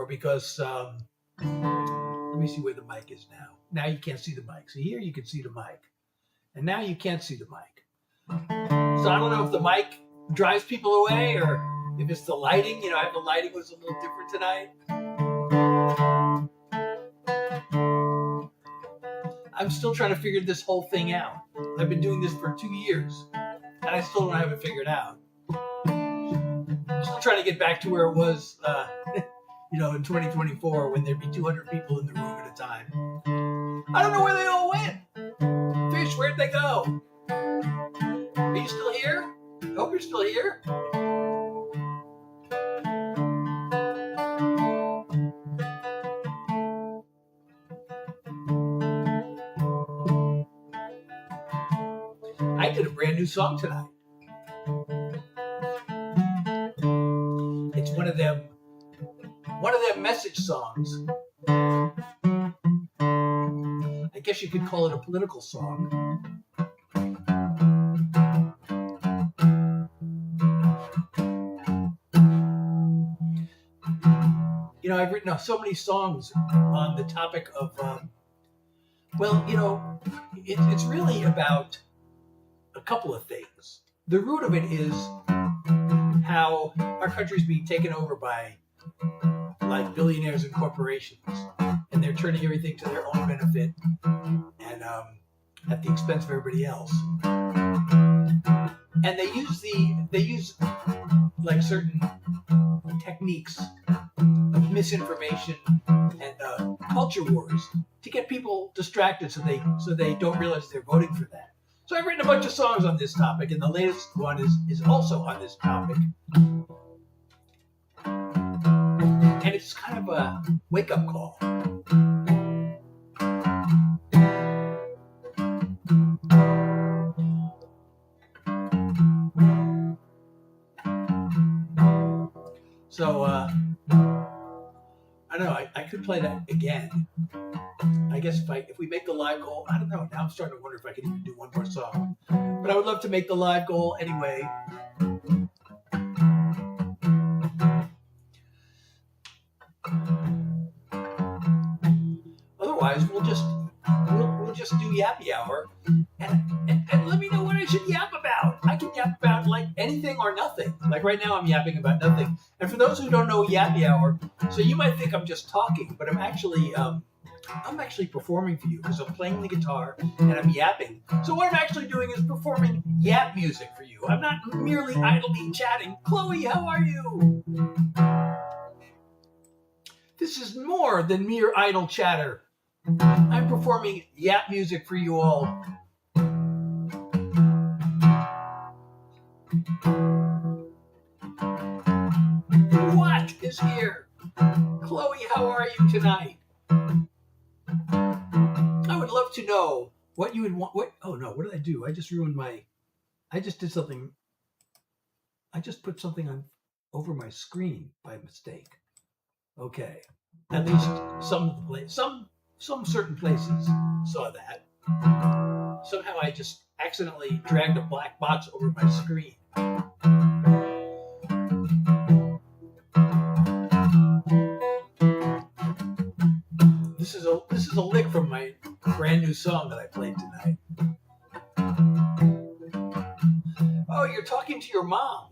because, let me see where the mic is now. Now you can't see the mic. So here you can see the mic. And now you can't see the mic. So I don't know if the mic drives people away or if it's the lighting. The lighting was a little different tonight. I'm still trying to figure this whole thing out. I've been doing this for 2 years, and I still don't have it figured out. I'm still trying to get back to where it was, in 2024 when there'd be 200 people in the room at a time. I don't know where they all went. Fish, where'd they go? Are you still here? I hope you're still here. I did a brand new song tonight. It's one of them message songs. I guess you could call it a political song. I've written so many songs on the topic of, it's really about a couple of things. The root of it is how our country's being taken over by like billionaires and corporations, and they're turning everything to their own benefit and at the expense of everybody else. And they use like certain techniques of misinformation and culture wars to get people distracted so they don't realize they're voting for that. So I've written a bunch of songs on this topic, and the latest one is also on this topic. And it's kind of a wake-up call. So, I don't know, I could play that again. I guess if we make the live goal, I don't know, now I'm starting to wonder if I can even do one more song. But I would love to make the live goal anyway. Otherwise, we'll just do Yappy Hour and let me know what I should yap about. I can yap about like anything or nothing. Like right now I'm yapping about nothing. And for those who don't know Yappy Hour, so you might think I'm just talking, but I'm actually performing for you because I'm playing the guitar and I'm yapping. So what I'm actually doing is performing yap music for you. I'm not merely idly chatting. Chloe, how are you? This is more than mere idle chatter. I'm performing yap music for you all. What is here? Chloe, how are you tonight? I would love to know what you would want. Oh no, what did I do? I just ruined my, I just did something. I just put something on over my screen by mistake. Okay. At least some of the some certain places saw that. Somehow I just accidentally dragged a black box over my screen. This is a lick from my brand new song that I played tonight. Oh, you're talking to your mom.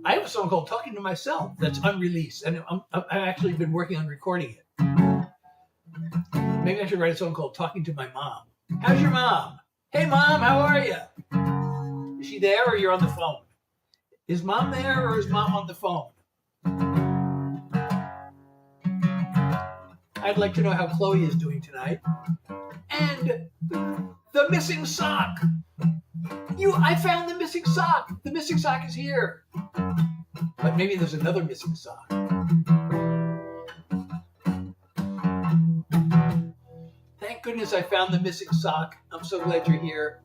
I have a song called Talking to Myself that's unreleased, and I've actually been working on recording it. Maybe I should write a song called Talking to My Mom. How's your mom? Hey, Mom, how are you? Is she there or you're on the phone? Is Mom there or is Mom on the phone? I'd like to know how Chloe is doing tonight. And the missing sock. I found the missing sock. The missing sock is here. But maybe there's another missing sock. Thank goodness I found the missing sock. I'm so glad you're here.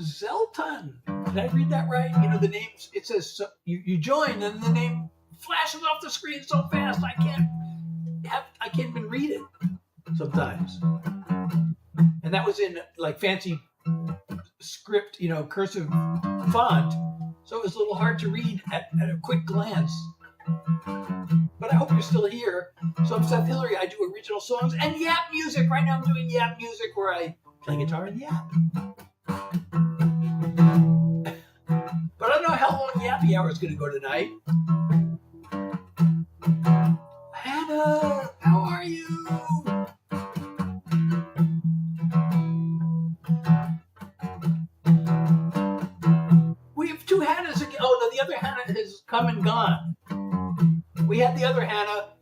Zelton. Did I read that right? You know, the names, it says you join and the name flashes off the screen so fast I can't even read it sometimes. And that was in like fancy script, you know, cursive font. So it was a little hard to read at a quick glance. But I hope you're still here. So I'm Seth Hillary. I do original songs and yap music. Right now I'm doing yap music where I play guitar and yap. But I don't know how long Yappy Hour is going to go tonight. Hannah, how are you? We have two Hannahs again. Oh, no, the other Hannah has come and gone. We had the other Hannah,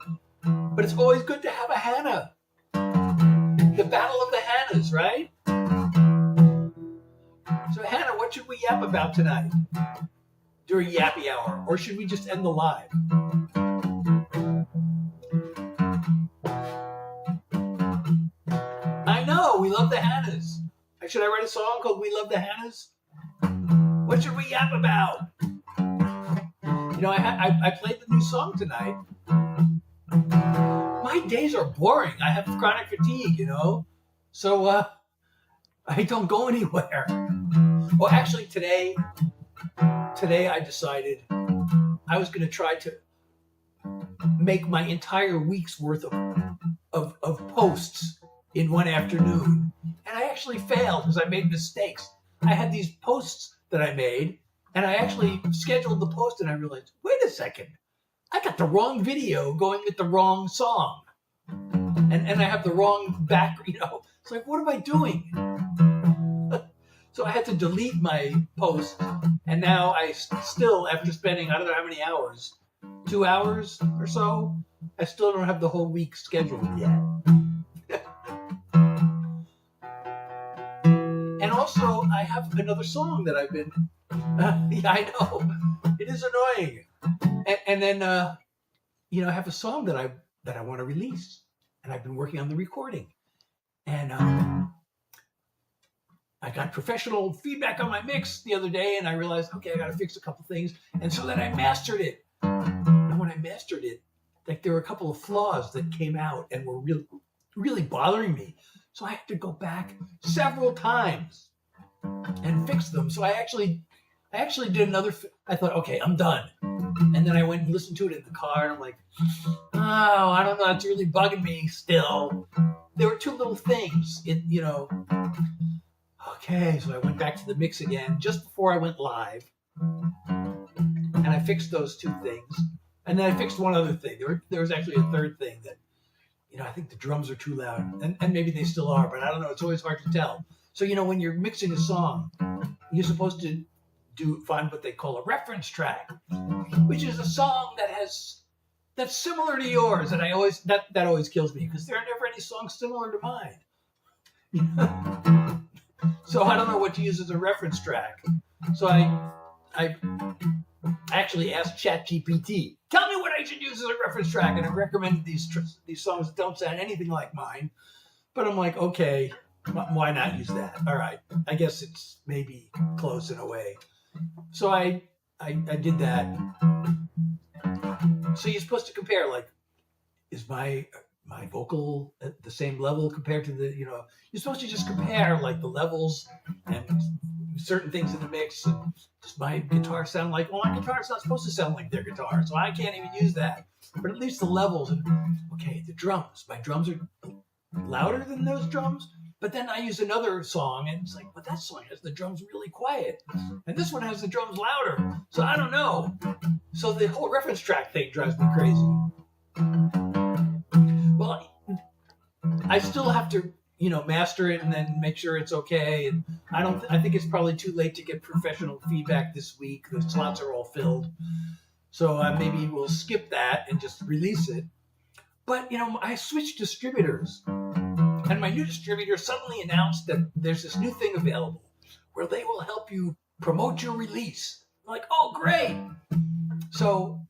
but it's always good to have a Hannah. The battle of the Hannahs, right? So, Hannah, what should we yap about tonight during Yappy Hour? Or should we just end the live? I know, we love the Hannahs. Should I write a song called We Love the Hannahs? What should we yap about? You know, I played the new song tonight. My days are boring. I have chronic fatigue, you know? So, I don't go anywhere. Well, actually, today I decided I was going to try to make my entire week's worth of posts in one afternoon. And I actually failed because I made mistakes. I had these posts that I made, and I actually scheduled the post, and I realized, wait a second, I got the wrong video going with the wrong song. And I have the wrong back, you know. It's like, what am I doing? So I had to delete my post, and now I still, after spending, I don't know how many hours, 2 hours or so, I still don't have the whole week scheduled yet. And also, I have another song that I've been, yeah, I know, it is annoying. And then, you know, I have a song that I want to release, and I've been working on the recording. And I got professional feedback on my mix the other day, and I realized, okay, I got to fix a couple things. And so then I mastered it. And when I mastered it, like there were a couple of flaws that came out and were really, really bothering me. So I had to go back several times and fix them. So I actually did another. I thought, okay, I'm done. And then I went and listened to it in the car, and I'm like, oh, I don't know, it's really bugging me still. There were two little things, you know. Okay, so I went back to the mix again just before I went live, and I fixed those two things. And then I fixed one other thing. There was actually a third thing that, you know, I think the drums are too loud, and maybe they still are, but I don't know. It's always hard to tell. So, you know, when you're mixing a song, you're supposed to find what they call a reference track, which is a song that's similar to yours, and that always kills me because there are never any songs similar to mine. So I don't know what to use as a reference track. So I actually asked ChatGPT, tell me what I should use as a reference track, and it recommended these songs that don't sound anything like mine. But I'm like, okay, why not use that? All right, I guess it's maybe close in a way. So I did that. So you're supposed to compare, like, is my vocal at the same level compared to the, you're supposed to just compare like the levels and certain things in the mix. And does my guitar sound like, well, my guitar's not supposed to sound like their guitar, so I can't even use that. But at least the levels, and okay, the drums. My drums are louder than those drums, but then I use another song and it's like, well, that song has the drums really quiet, and this one has the drums louder. So I don't know. So the whole reference track thing drives me crazy. Well, I still have to, master it and then make sure it's okay. And I think it's probably too late to get professional feedback this week. The slots are all filled. So maybe we'll skip that and just release it. But, I switched distributors. And my new distributor suddenly announced that there's this new thing available where they will help you promote your release. I'm like, oh, great. So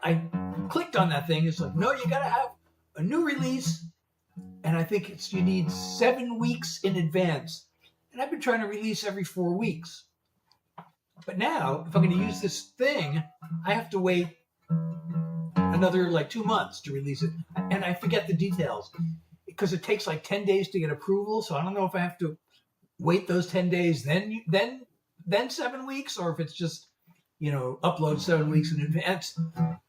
I clicked on that thing. It's like, no, you got to have a new release. And I think you need 7 weeks in advance. And I've been trying to release every 4 weeks. But now, if I'm going to use this thing, I have to wait another 2 months to release it. And I forget the details because it takes 10 days to get approval. So I don't know if I have to wait those 10 days, then 7 weeks, or if it's just, upload 7 weeks in advance.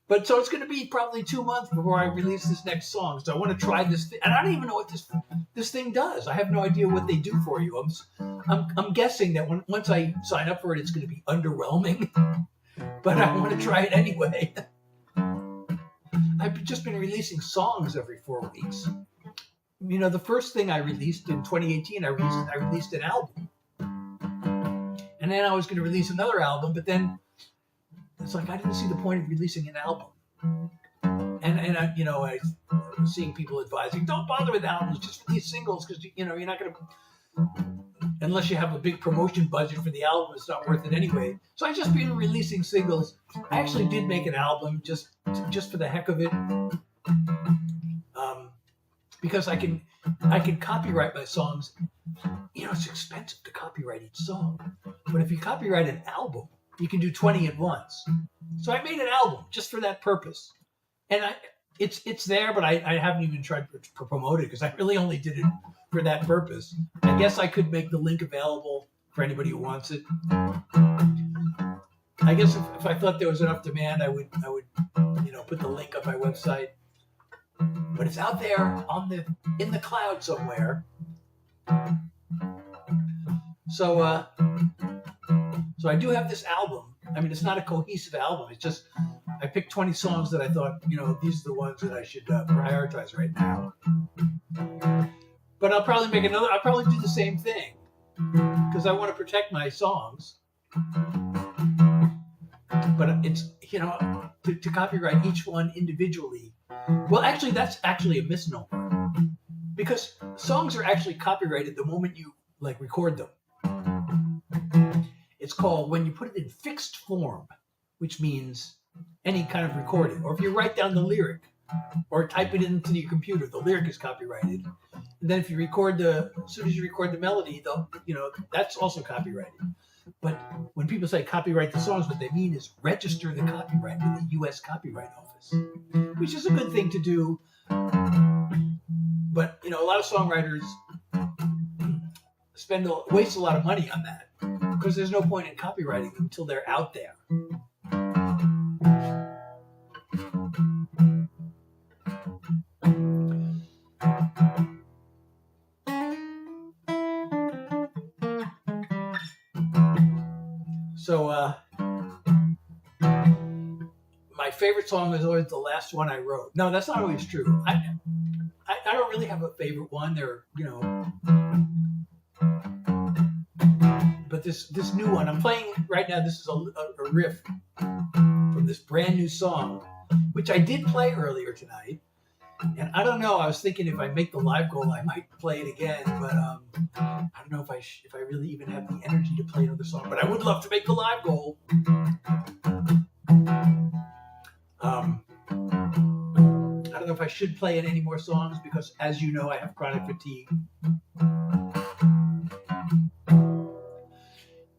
But so it's going to be probably 2 months before I release this next song. So I want to try this thing. And I don't even know what this thing does. I have no idea what they do for you. I'm guessing that once I sign up for it, it's going to be underwhelming. But I want to try it anyway. I've just been releasing songs every 4 weeks. The first thing I released in 2018, I released an album. And then I was going to release another album, but then it's like I didn't see the point of releasing an album. And I was seeing people advising, don't bother with albums, just release singles, because you're not going to, unless you have a big promotion budget for the album, it's not worth it anyway. So I just been releasing singles. I actually did make an album just for the heck of it, because I can copyright my songs. It's expensive to copyright each song, but if you copyright an album, you can do 20 at once. So I made an album just for that purpose. And it's there, but I haven't even tried to promote it because I really only did it for that purpose. I guess I could make the link available for anybody who wants it. I guess if I thought there was enough demand, I would put the link on my website. But it's out there in the cloud somewhere. So I do have this album. I mean, it's not a cohesive album. It's just I picked 20 songs that I thought, these are the ones that I should prioritize right now. But I'll probably make another. I'll probably do the same thing because I want to protect my songs. But it's to copyright each one individually. Well, actually, that's actually a misnomer because songs are actually copyrighted the moment you record them. It's called when you put it in fixed form, which means any kind of recording. Or if you write down the lyric or type it into your computer, the lyric is copyrighted. And then if you as soon as you record the melody, that's also copyrighted. But when people say copyright the songs, what they mean is register the copyright with the U.S. Copyright Office, which is a good thing to do. But, a lot of songwriters waste a lot of money on that because there's no point in copyrighting them until they're out there. So my favorite song is always the last one I wrote. No, that's not always true. I don't really have a favorite one. But this new one I'm playing right now. This is a riff from this brand new song, which I did play earlier tonight. And I don't know. I was thinking if I make the live goal, I might play it again. But I don't know if I really even have the energy to play another song. But I would love to make the live goal. I don't know if I should play any more songs because, as you know, I have chronic fatigue.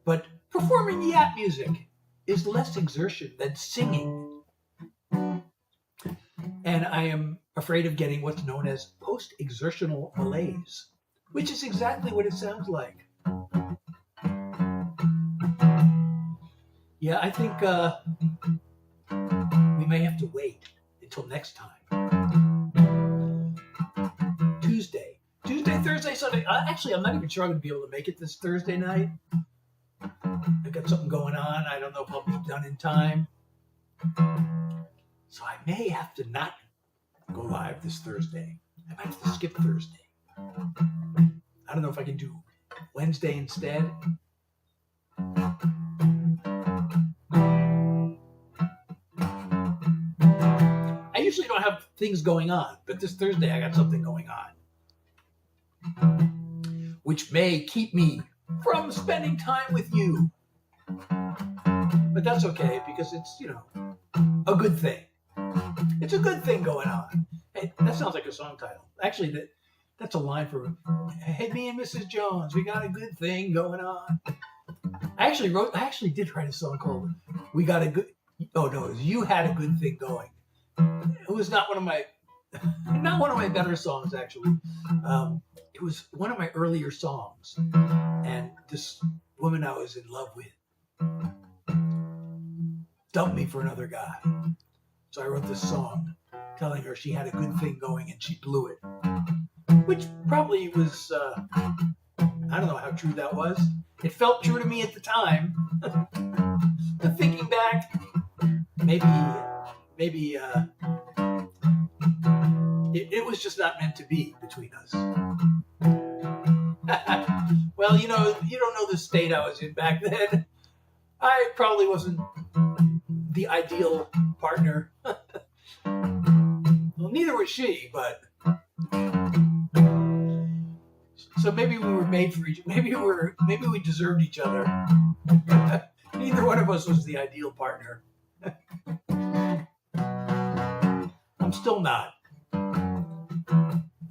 But performing yap music is less exertion than singing. And I am afraid of getting what's known as post-exertional malaise, which is exactly what it sounds like. Yeah, I think we may have to wait until next time. Tuesday, Thursday, Sunday. Actually, I'm not even sure I'm going to be able to make it this Thursday night. I got something going on. I don't know if I'll be done in time. So I may have to not go live this Thursday. I might have to skip Thursday. I don't know if I can do Wednesday instead. I usually don't have things going on, but this Thursday I got something going on, which may keep me from spending time with you. But that's okay because it's, a good thing. It's a good thing going on. Hey, that sounds like a song title. Actually, that's a line for, hey, me and Mrs. Jones, we got a good thing going on. I actually did write a song called We Got a Good, oh no, it was You Had a Good Thing Going. It was not one of my better songs, actually. It was one of my earlier songs. And this woman I was in love with dumped me for another guy. So I wrote this song telling her she had a good thing going and she blew it. Which probably was, I don't know how true that was. It felt true to me at the time. But thinking back, maybe it was just not meant to be between us. Well, you don't know the state I was in back then. I probably wasn't the ideal partner. Well, neither was she, but so maybe we were made for each. Maybe we deserved each other. Neither one of us was the ideal partner. I'm still not.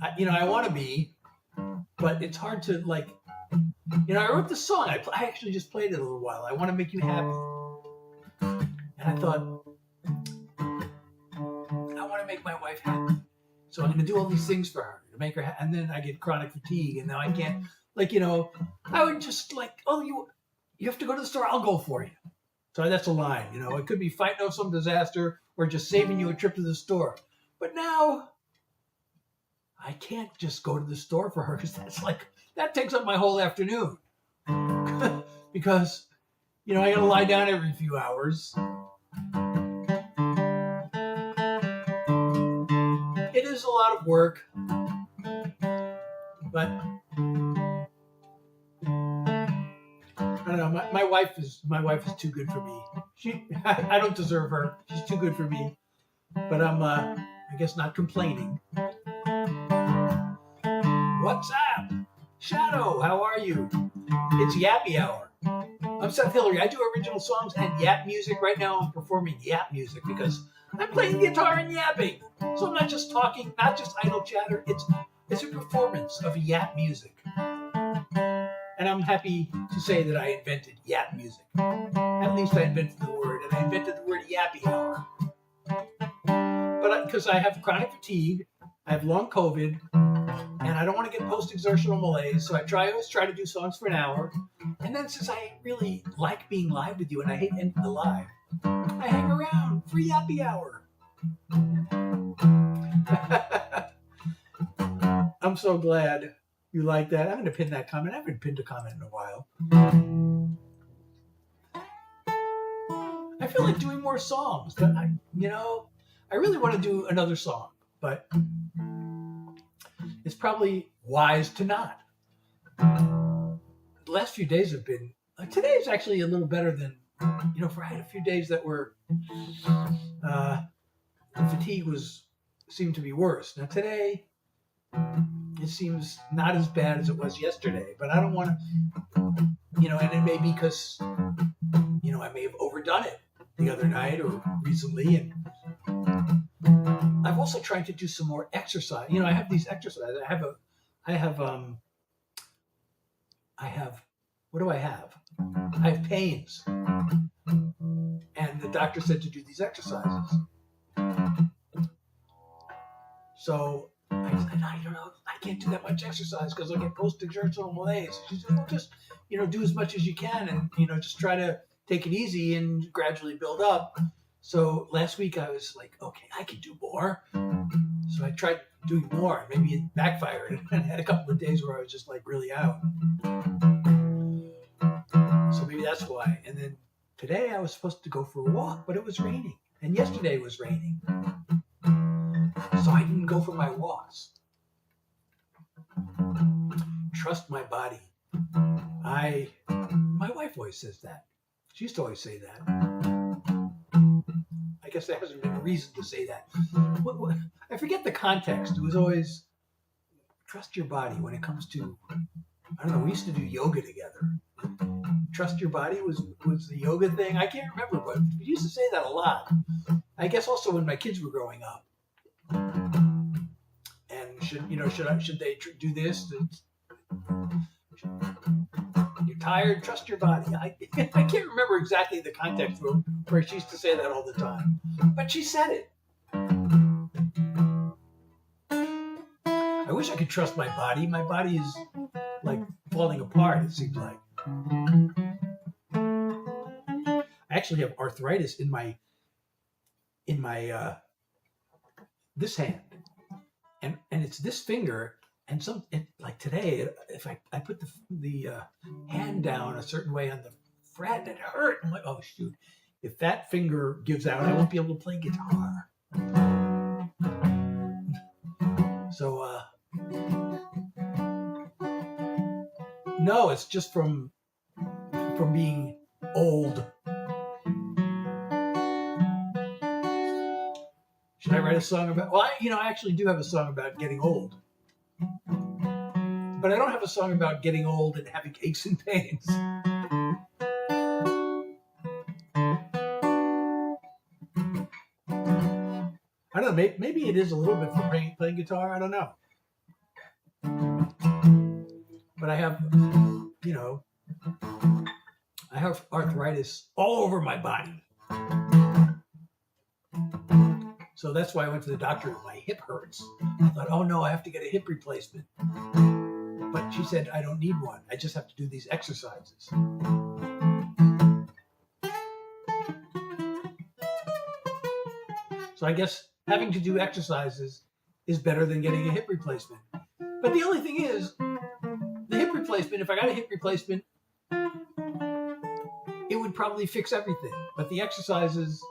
I want to be, but it's hard to I wrote this song. I actually just played it a little while. I want to make you happy, and I thought I want to make my wife happy, so I'm going to do all these things for her to make her happy. And then I get chronic fatigue, and now I can't. I would just you have to go to the store. I'll go for you. So that's a line. It could be fighting off some disaster or just saving you a trip to the store. But now I can't just go to the store for her because that takes up my whole afternoon. Because, I got to lie down every few hours. It is a lot of work. But I don't know. My wife is too good for me. I don't deserve her. She's too good for me. But I'm I guess not complaining. What's up? Shadow, how are you? It's Yappy Hour. I'm Seth Hillary. I do original songs and yap music. Right now I'm performing yap music because I'm playing guitar and yapping. So I'm not just talking, not just idle chatter. It's a performance of yap music. And I'm happy to say that I invented yap music. At least I invented the word, and I invented the word Yappy Hour. But because I have chronic fatigue, I have long COVID, and I don't want to get post-exertional malaise, so I always try to do songs for an hour. And then since I really like being live with you, and I hate ending the live, I hang around for Yappy Hour. I'm so glad you like that. I'm going to pin that comment. I haven't pinned a comment in a while. I feel like doing more songs, but I really want to do another song, but it's probably wise to not. The last few days have been Today is actually a little better than, I had a few days that were, the fatigue seemed to be worse. Now today, it seems not as bad as it was yesterday, but I don't want to, and it may be because, I may have overdone it the other night or recently. And I've also tried to do some more exercise. I have these exercises. What do I have? I have pains. And the doctor said to do these exercises. So I said, I don't know, I can't do that much exercise because I'll get post-exertional malaise. She said, well, just, do as much as you can and, just try to take it easy and gradually build up. So last week I was like, okay, I can do more. So I tried doing more. Maybe it backfired. And I had a couple of days where I was just like really out. So maybe that's why. And then today I was supposed to go for a walk, but it was raining. And yesterday was raining. So I didn't go for my walks. Trust my body. My wife always says that. She used to always say that. I guess there hasn't been a reason to say that. I forget the context. It was always trust your body when it comes to, I don't know, we used to do yoga together. Trust your body was the yoga thing. I can't remember, but we used to say that a lot. I guess also when my kids were growing up. And should they do this? You're tired, trust your body. I can't remember exactly the context where she used to say that all the time, but she said it. I wish I could trust my body. My body is like falling apart, it seems like. I actually have arthritis in my this hand, and it's this finger. And like today, if I put the hand down a certain way on the fret, it hurt. I'm like, oh shoot! If that finger gives out, I won't be able to play guitar. So no, it's just from being old. Should I write a song about? Well, I actually do have a song about getting old. But I don't have a song about getting old and having aches and pains. I don't know, maybe it is a little bit for playing guitar, I don't know. But I have, I have arthritis all over my body. So that's why I went to the doctor. My hip hurts. I thought, oh no, I have to get a hip replacement. But she said, I don't need one. I just have to do these exercises. So I guess having to do exercises is better than getting a hip replacement. But the only thing is, the hip replacement, if I got a hip replacement, it would probably fix everything. But the exercises,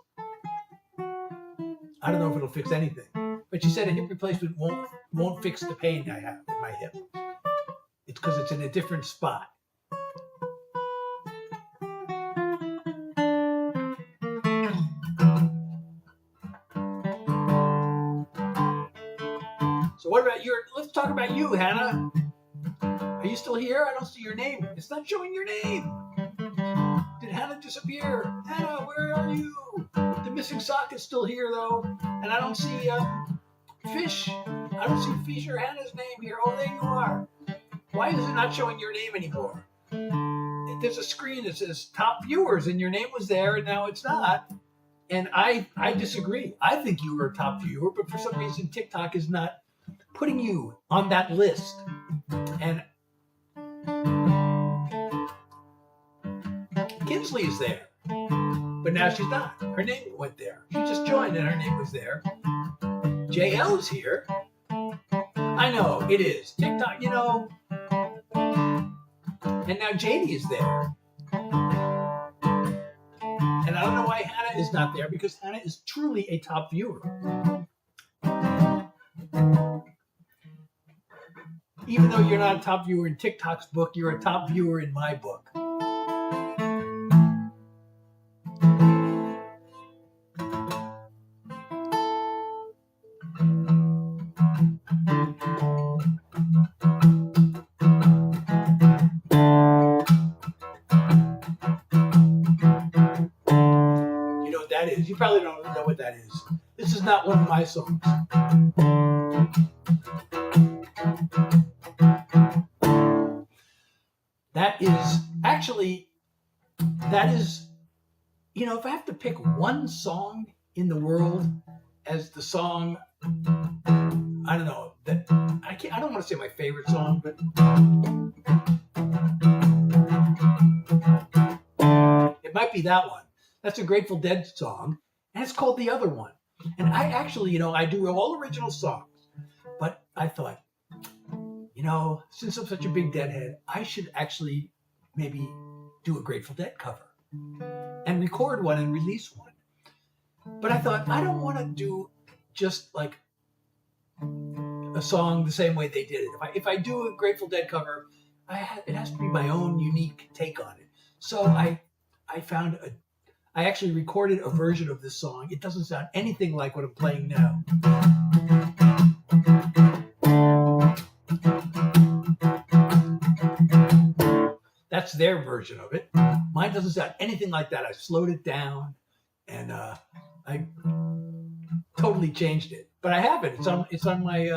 I don't know if it'll fix anything. But she said a hip replacement won't fix the pain I have in my hip. It's because it's in a different spot. So what about let's talk about you, Hannah. Are you still here? I don't see your name. It's not showing your name. Did Hannah disappear? Hannah, where are you? The missing sock is still here, though. And I don't see Fish. I don't see Fish or Hannah's name here. Oh, there you are. Why is it not showing your name anymore? There's a screen that says top viewers, and your name was there, and now it's not. And I disagree. I think you were a top viewer, but for some reason TikTok is not putting you on that list. And Kinsley is there, but now she's not. Her name went there. She just joined, and her name was there. JL is here. I know, it is. TikTok, And now JD is there. And I don't know why Hannah is not there, because Hannah is truly a top viewer. Even though you're not a top viewer in TikTok's book, you're a top viewer in my book. You probably don't know what that is. This is not one of my songs. That is, you know, if I have to pick one song in the world as the song, I don't know, that I don't want to say my favorite song, but it might be that one. That's a Grateful Dead song, and it's called The Other One. And I actually, you know, I do all original songs, but I thought, you know, since I'm such a big Deadhead, I should actually maybe do a Grateful Dead cover and record one and release one. But I thought, I don't want to do just like a song the same way they did it. If I do a Grateful Dead cover, it has to be my own unique take on it. So I actually recorded a version of this song. It doesn't sound anything like what I'm playing now. That's their version of it. Mine doesn't sound anything like that. I slowed it down, and I totally changed it. But I have it. It's on my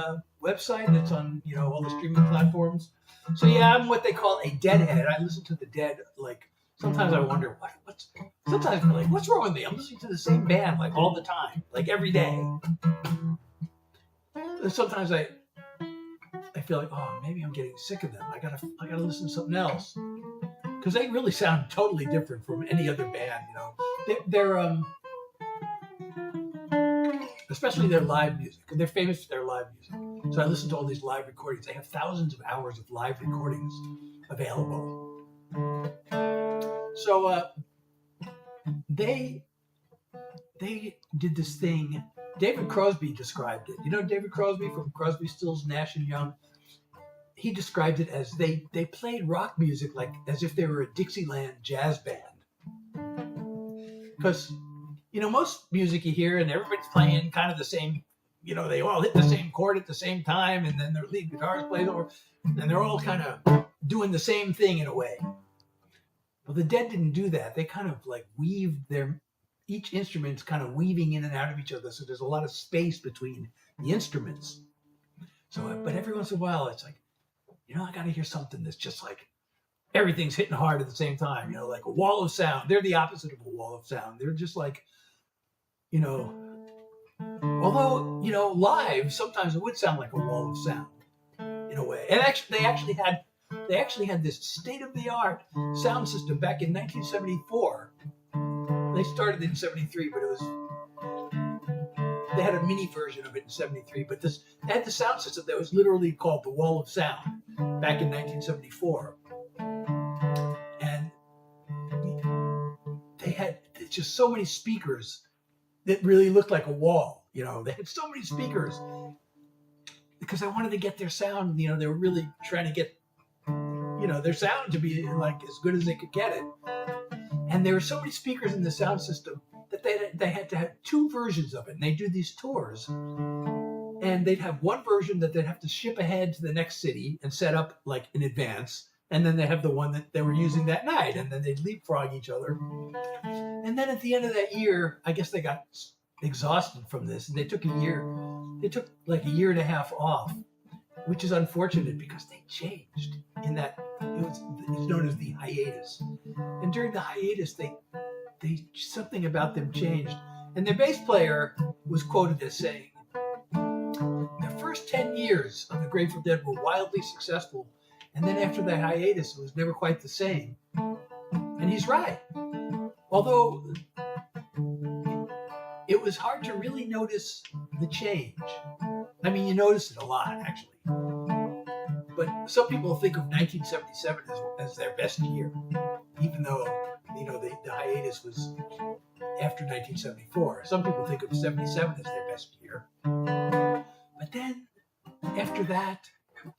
website. It's on, you know, all the streaming platforms. So yeah, I'm what they call a Deadhead. I listen to the Dead. Like sometimes I wonder sometimes I'm like, what's wrong with me? I'm listening to the same band like all the time, like every day. And sometimes I feel like, oh, maybe I'm getting sick of them. I gotta listen to something else, because they really sound totally different from any other band. You know, they're especially their live music. They're famous for their live music. So I listen to all these live recordings. They have thousands of hours of live recordings available. So they did this thing. David Crosby described it. You know David Crosby from Crosby, Stills, Nash and Young? He described it as they played rock music like as if they were a Dixieland jazz band. Because, you know, most music you hear and everybody's playing kind of the same, you know, they all hit the same chord at the same time, and then their lead guitarist plays over, and they're all kind of doing the same thing in a way. Well, the Dead didn't do that. They kind of like weaved each instrument's kind of weaving in and out of each other, so there's a lot of space between the instruments. So, but every once in a while, it's like, you know, I got to hear something that's just like everything's hitting hard at the same time, you know, like a wall of sound. They're the opposite of a wall of sound. They're just like, you know, although, you know, live, sometimes it would sound like a wall of sound in a way. And actually, they actually had this state-of-the-art sound system back in 1974. They started in 73, but they had a mini version of it in 73, but they had the sound system that was literally called the Wall of Sound back in 1974. And they had just so many speakers that really looked like a wall. You know, they had so many speakers because I wanted to get their sound. You know, they were really trying to get, you know, their sound to be like as good as they could get it. And there were so many speakers in the sound system that they had to have two versions of it. And they do these tours, and they'd have one version that they'd have to ship ahead to the next city and set up like in advance. And then they have the one that they were using that night, and then they'd leapfrog each other. And then at the end of that year, I guess they got exhausted from this, and they took like a year and a half off, which is unfortunate because they changed in that it's known as the hiatus. And during the hiatus, they something about them changed. And their bass player was quoted as saying, "The first 10 years of the Grateful Dead were wildly successful, and then after that hiatus, it was never quite the same." And he's right. Although it was hard to really notice the change. I mean, you notice it a lot, actually. But some people think of 1977 as their best year, even though, you know, the hiatus was after 1974. Some people think of 77 as their best year. But then, after that,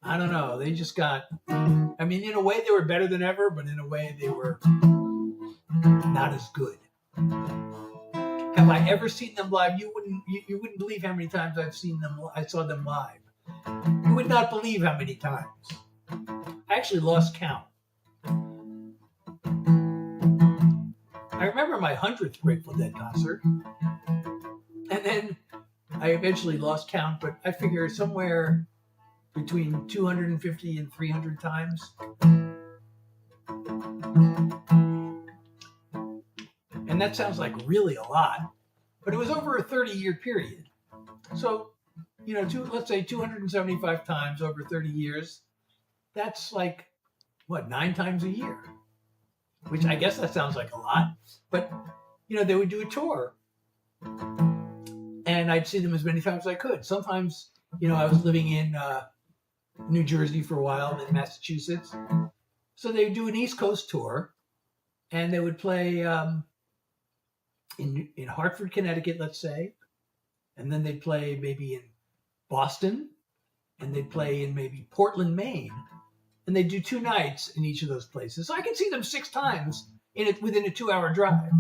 I don't know, they just got, I mean, in a way they were better than ever, but in a way they were not as good. Have I ever seen them live? You wouldn't believe how many times I saw them live. You would not believe how many times. I actually lost count. I remember my 100th Grateful Dead concert, and then I eventually lost count, but I figure somewhere between 250 and 300 times. And that sounds like really a lot, but it was over a 30-year period. So, let's say 275 times over 30 years, that's like, 9 times a year? Which I guess that sounds like a lot, but, they would do a tour. And I'd see them as many times as I could. Sometimes, I was living in New Jersey for a while, and then Massachusetts. So they would do an East Coast tour, and they would play in Hartford, Connecticut, let's say, and then they'd play maybe in Boston, and they'd play in maybe Portland, Maine, and they'd do 2 nights in each of those places. So I could see them 6 times within a 2-hour drive.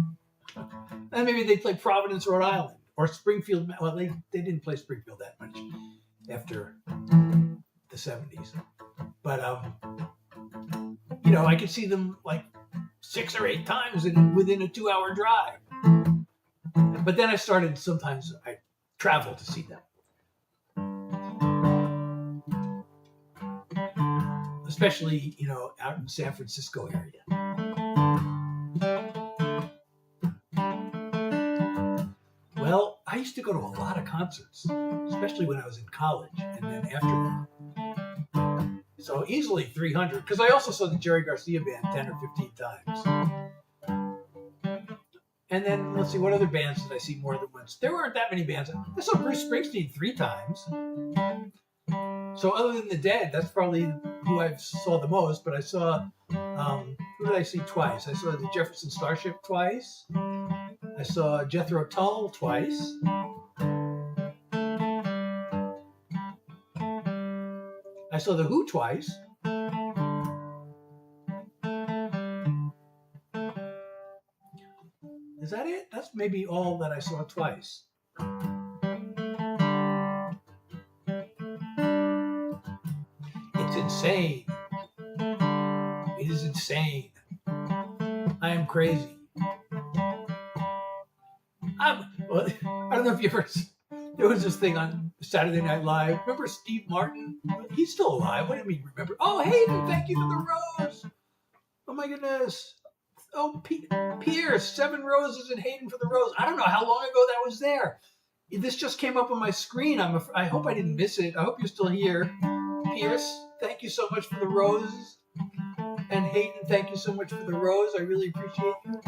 And maybe they'd play Providence, Rhode Island, or Springfield. Well, they didn't play Springfield that much after the 70s. But, I could see them like 6 or 8 times within a 2-hour drive. But then I travel to see them. Especially, out in San Francisco area. Well, I used to go to a lot of concerts, especially when I was in college and then after that. So easily 300, because I also saw the Jerry Garcia Band 10 or 15 times. And then, let's see, what other bands did I see more than once? There weren't that many bands. I saw Bruce Springsteen 3 times. So other than the Dead, that's probably who I saw the most. But I saw, who did I see twice? I saw the Jefferson Starship twice. I saw Jethro Tull twice. I saw The Who twice. Is that it? That's maybe all that I saw twice. It's insane. It is insane. I am crazy. I don't know if you ever... There was this thing on Saturday Night Live. Remember Steve Martin? He's still alive. What do you mean remember? Oh, Hayden, thank you for the rose. Oh, my goodness. Oh, Pierce, 7 roses and Hayden for the rose. I don't know how long ago that was there. This just came up on my screen. I hope I didn't miss it. I hope you're still here. Pierce, thank you so much for the roses. And Hayden, thank you so much for the rose. I really appreciate you.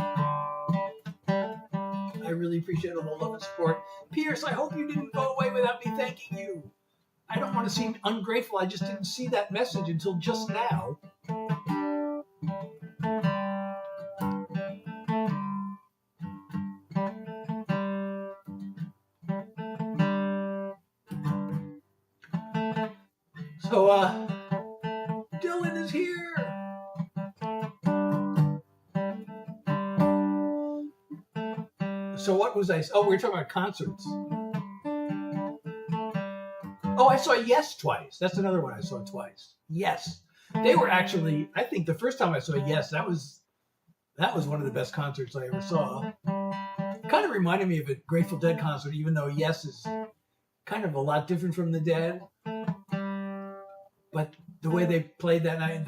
I really appreciate all the love and support. Pierce, I hope you didn't go away without me thanking you. I don't want to seem ungrateful. I just didn't see that message until just now. So, Dylan is here. So what was I? Oh, we were talking about concerts. Oh, I saw Yes twice. That's another one I saw twice. Yes. They were actually, I think the first time I saw Yes, that was one of the best concerts I ever saw. Kind of reminded me of a Grateful Dead concert, even though Yes is kind of a lot different from the Dead. But the way they played that night,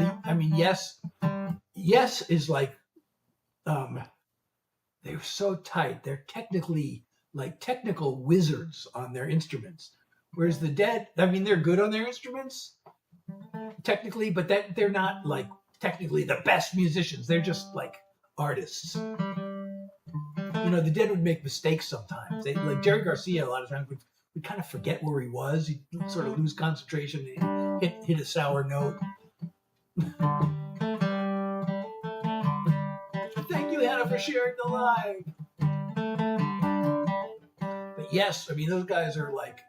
Yes is like, they were so tight. They're technically like technical wizards on their instruments. Whereas the Dead, they're good on their instruments, technically, but they're not like technically the best musicians. They're just like artists. The Dead would make mistakes sometimes. Like Jerry Garcia, a lot of times would kind of forget where he was. He'd sort of lose concentration and hit a sour note. Thank you, Hannah, for sharing the live. But yes, those guys are like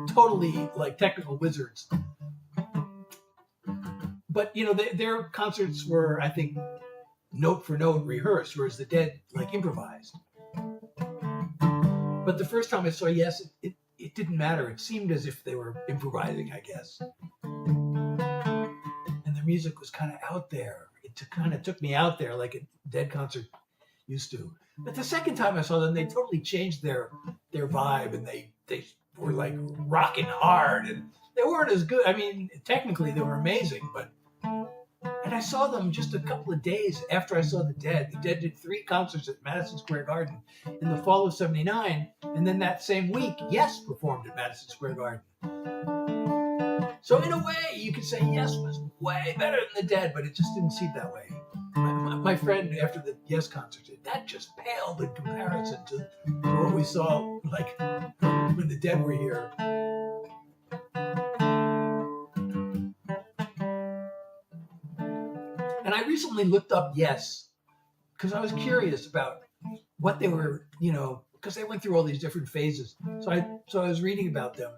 totally like technical wizards. But their concerts were, I think, note for note rehearsed, whereas the Dead like improvised. But the first time I saw Yes, it didn't matter. It seemed as if they were improvising, I guess. And their music was kind of out there. It kind of took me out there like a Dead concert used to. But the second time I saw them, they totally changed their vibe, and they were like rocking hard, and they weren't as good. I mean, technically they were amazing, but. And I saw them just a couple of days after I saw the Dead. The Dead did 3 concerts at Madison Square Garden in the fall of '79, and then that same week, Yes performed at Madison Square Garden. So in a way, you could say Yes was way better than the Dead, but it just didn't seem that way. My friend, after the Yes concert, said that just paled in comparison to what we saw, like when the Dead were here. And I recently looked up Yes because I was curious about what they were, because they went through all these different phases. So I was reading about them,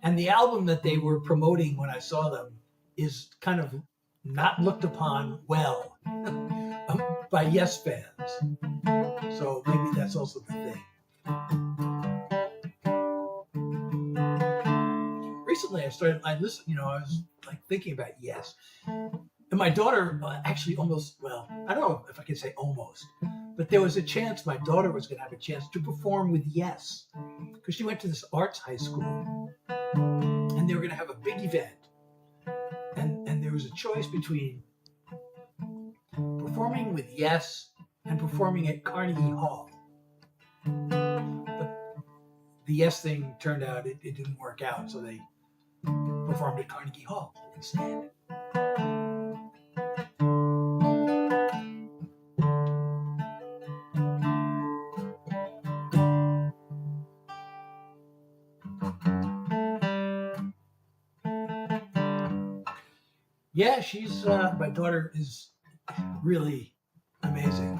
and the album that they were promoting when I saw them is kind of not looked upon well by Yes fans. So maybe that's also the thing. Recently, I listened. I was like thinking about Yes. And my daughter actually almost, I don't know if I can say almost, but there was a chance my daughter was going to have a chance to perform with Yes, because she went to this arts high school, and they were going to have a big event. And there was a choice between performing with Yes and performing at Carnegie Hall. But the Yes thing turned out it didn't work out, so they performed at Carnegie Hall instead. Yeah, my daughter is really amazing.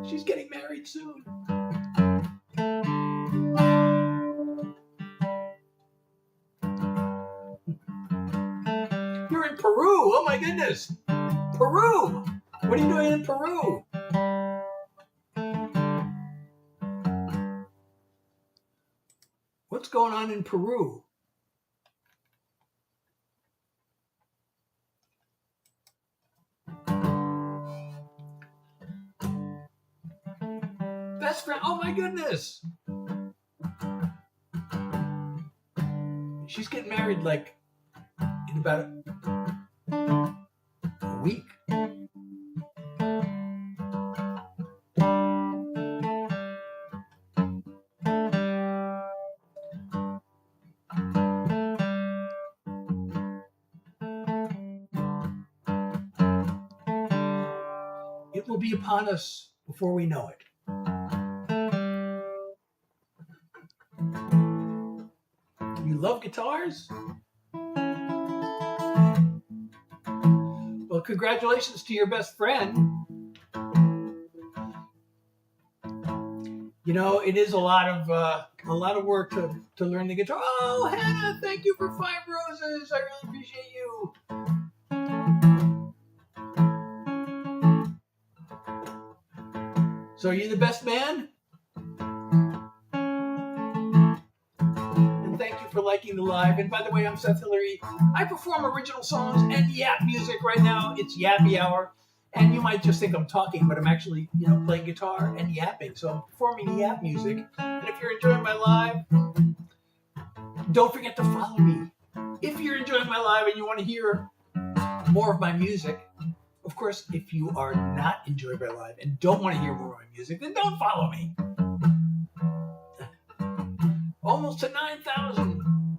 She's getting married soon. You're in Peru. Oh my goodness. Peru. What are you doing in Peru? What's going on in Peru? Best friend. Oh my goodness. She's getting married like in about a week. It will be upon us before we know it. You love guitars? Well, congratulations to your best friend. It is a lot of work to learn the guitar. Oh, Hannah, thank you for 5 roses. I really appreciate you. So are you the best man? And thank you for liking the live. And by the way, I'm Seth Hillary. I perform original songs and yap music right now. It's Yappy Hour. And you might just think I'm talking, but I'm actually, playing guitar and yapping. So I'm performing yap music. And if you're enjoying my live, don't forget to follow me. If you're enjoying my live and you want to hear more of my music, of course, if you are not enjoying my live and don't want to hear more of my music, then don't follow me. Almost to 9,000.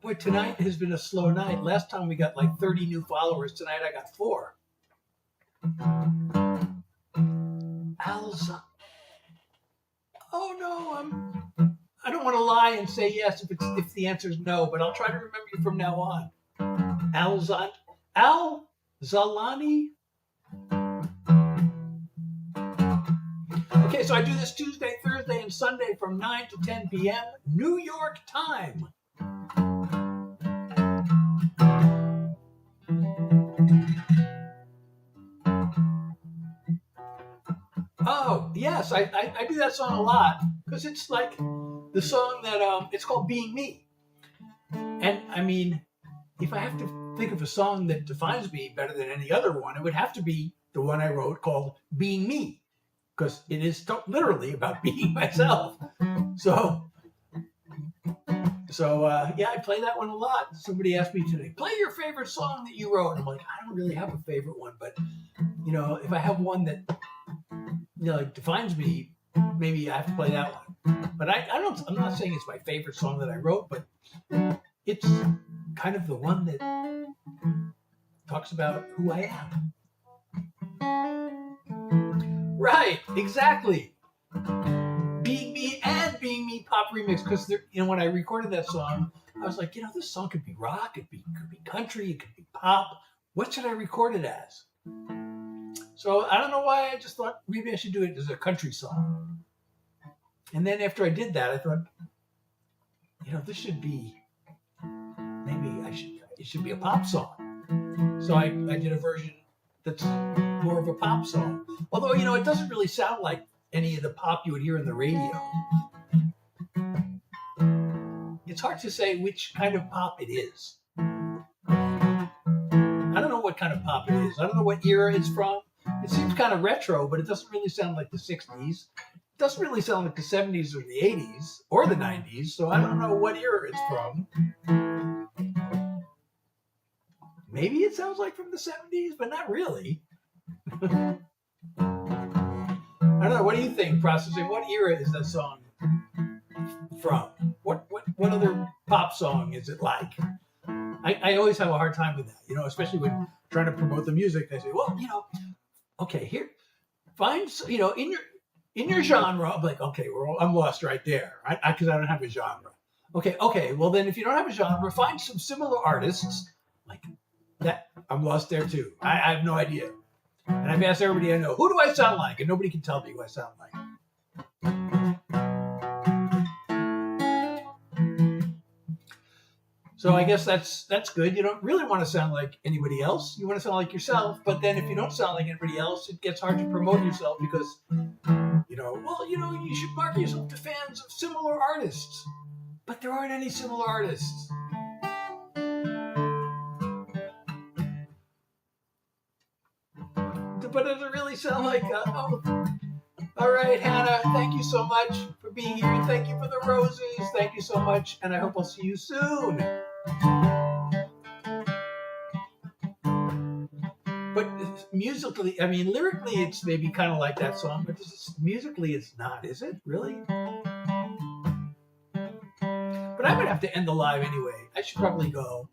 Boy, tonight has been a slow night. Last time we got like 30 new followers. Tonight I got 4. Alza. Oh no, I don't want to lie and say yes if the answer is no, but I'll try to remember you from now on. Al-Zalani. Okay, so I do this Tuesday, Thursday, and Sunday from 9 to 10 p.m. New York time. Oh, yes, I do that song a lot because it's like the song that, it's called Being Me. And I mean, if I have to think of a song that defines me better than any other one, it would have to be the one I wrote called Being Me, because it is literally about being myself. So yeah, I play that one a lot. Somebody asked me today, play your favorite song that you wrote. I'm like, I don't really have a favorite one, but if I have one that like defines me, maybe I have to play that one. But I'm not saying it's my favorite song that I wrote, but it's kind of the one that talks about who I am. Right, exactly. Being Me and Being Me pop remix, because when I recorded that song, I was like, this song could be rock, it could be country, it could be pop. What should I record it as? So I don't know why, I just thought maybe I should do it as a country song. And then after I did that, I thought, this should be, it should be a pop song. So I did a version that's more of a pop song. Although, it doesn't really sound like any of the pop you would hear in the radio. It's hard to say which kind of pop it is. I don't know what kind of pop it is. I don't know what era it's from. It seems kind of retro, but it doesn't really sound like the 60s. It doesn't really sound like the 70s or the 80s or the 90s, so I don't know what era it's from. Maybe it sounds like from the 70s, but not really. I don't know. What do you think, Processing? What era is that song from? What other pop song is it like? I always have a hard time with that, especially when trying to promote the music. I say, well, okay, here, find, in your genre. I'm like, okay, I'm lost right there, because I don't have a genre. Okay, well then, if you don't have a genre, find some similar artists like that. I'm lost there too. I have no idea. And I've asked everybody I know, who do I sound like? And nobody can tell me who I sound like. So I guess that's good. You don't really want to sound like anybody else. You want to sound like yourself. But then if you don't sound like anybody else, it gets hard to promote yourself because, you should market yourself to fans of similar artists. But there aren't any similar artists. But does it really sound like, all right, Hannah, thank you so much for being here. And thank you for the roses. Thank you so much. And I hope I'll see you soon. But musically, lyrically, it's maybe kind of like that song, but musically, it's not, is it? Really? But I'm going to have to end the live anyway. I should probably go.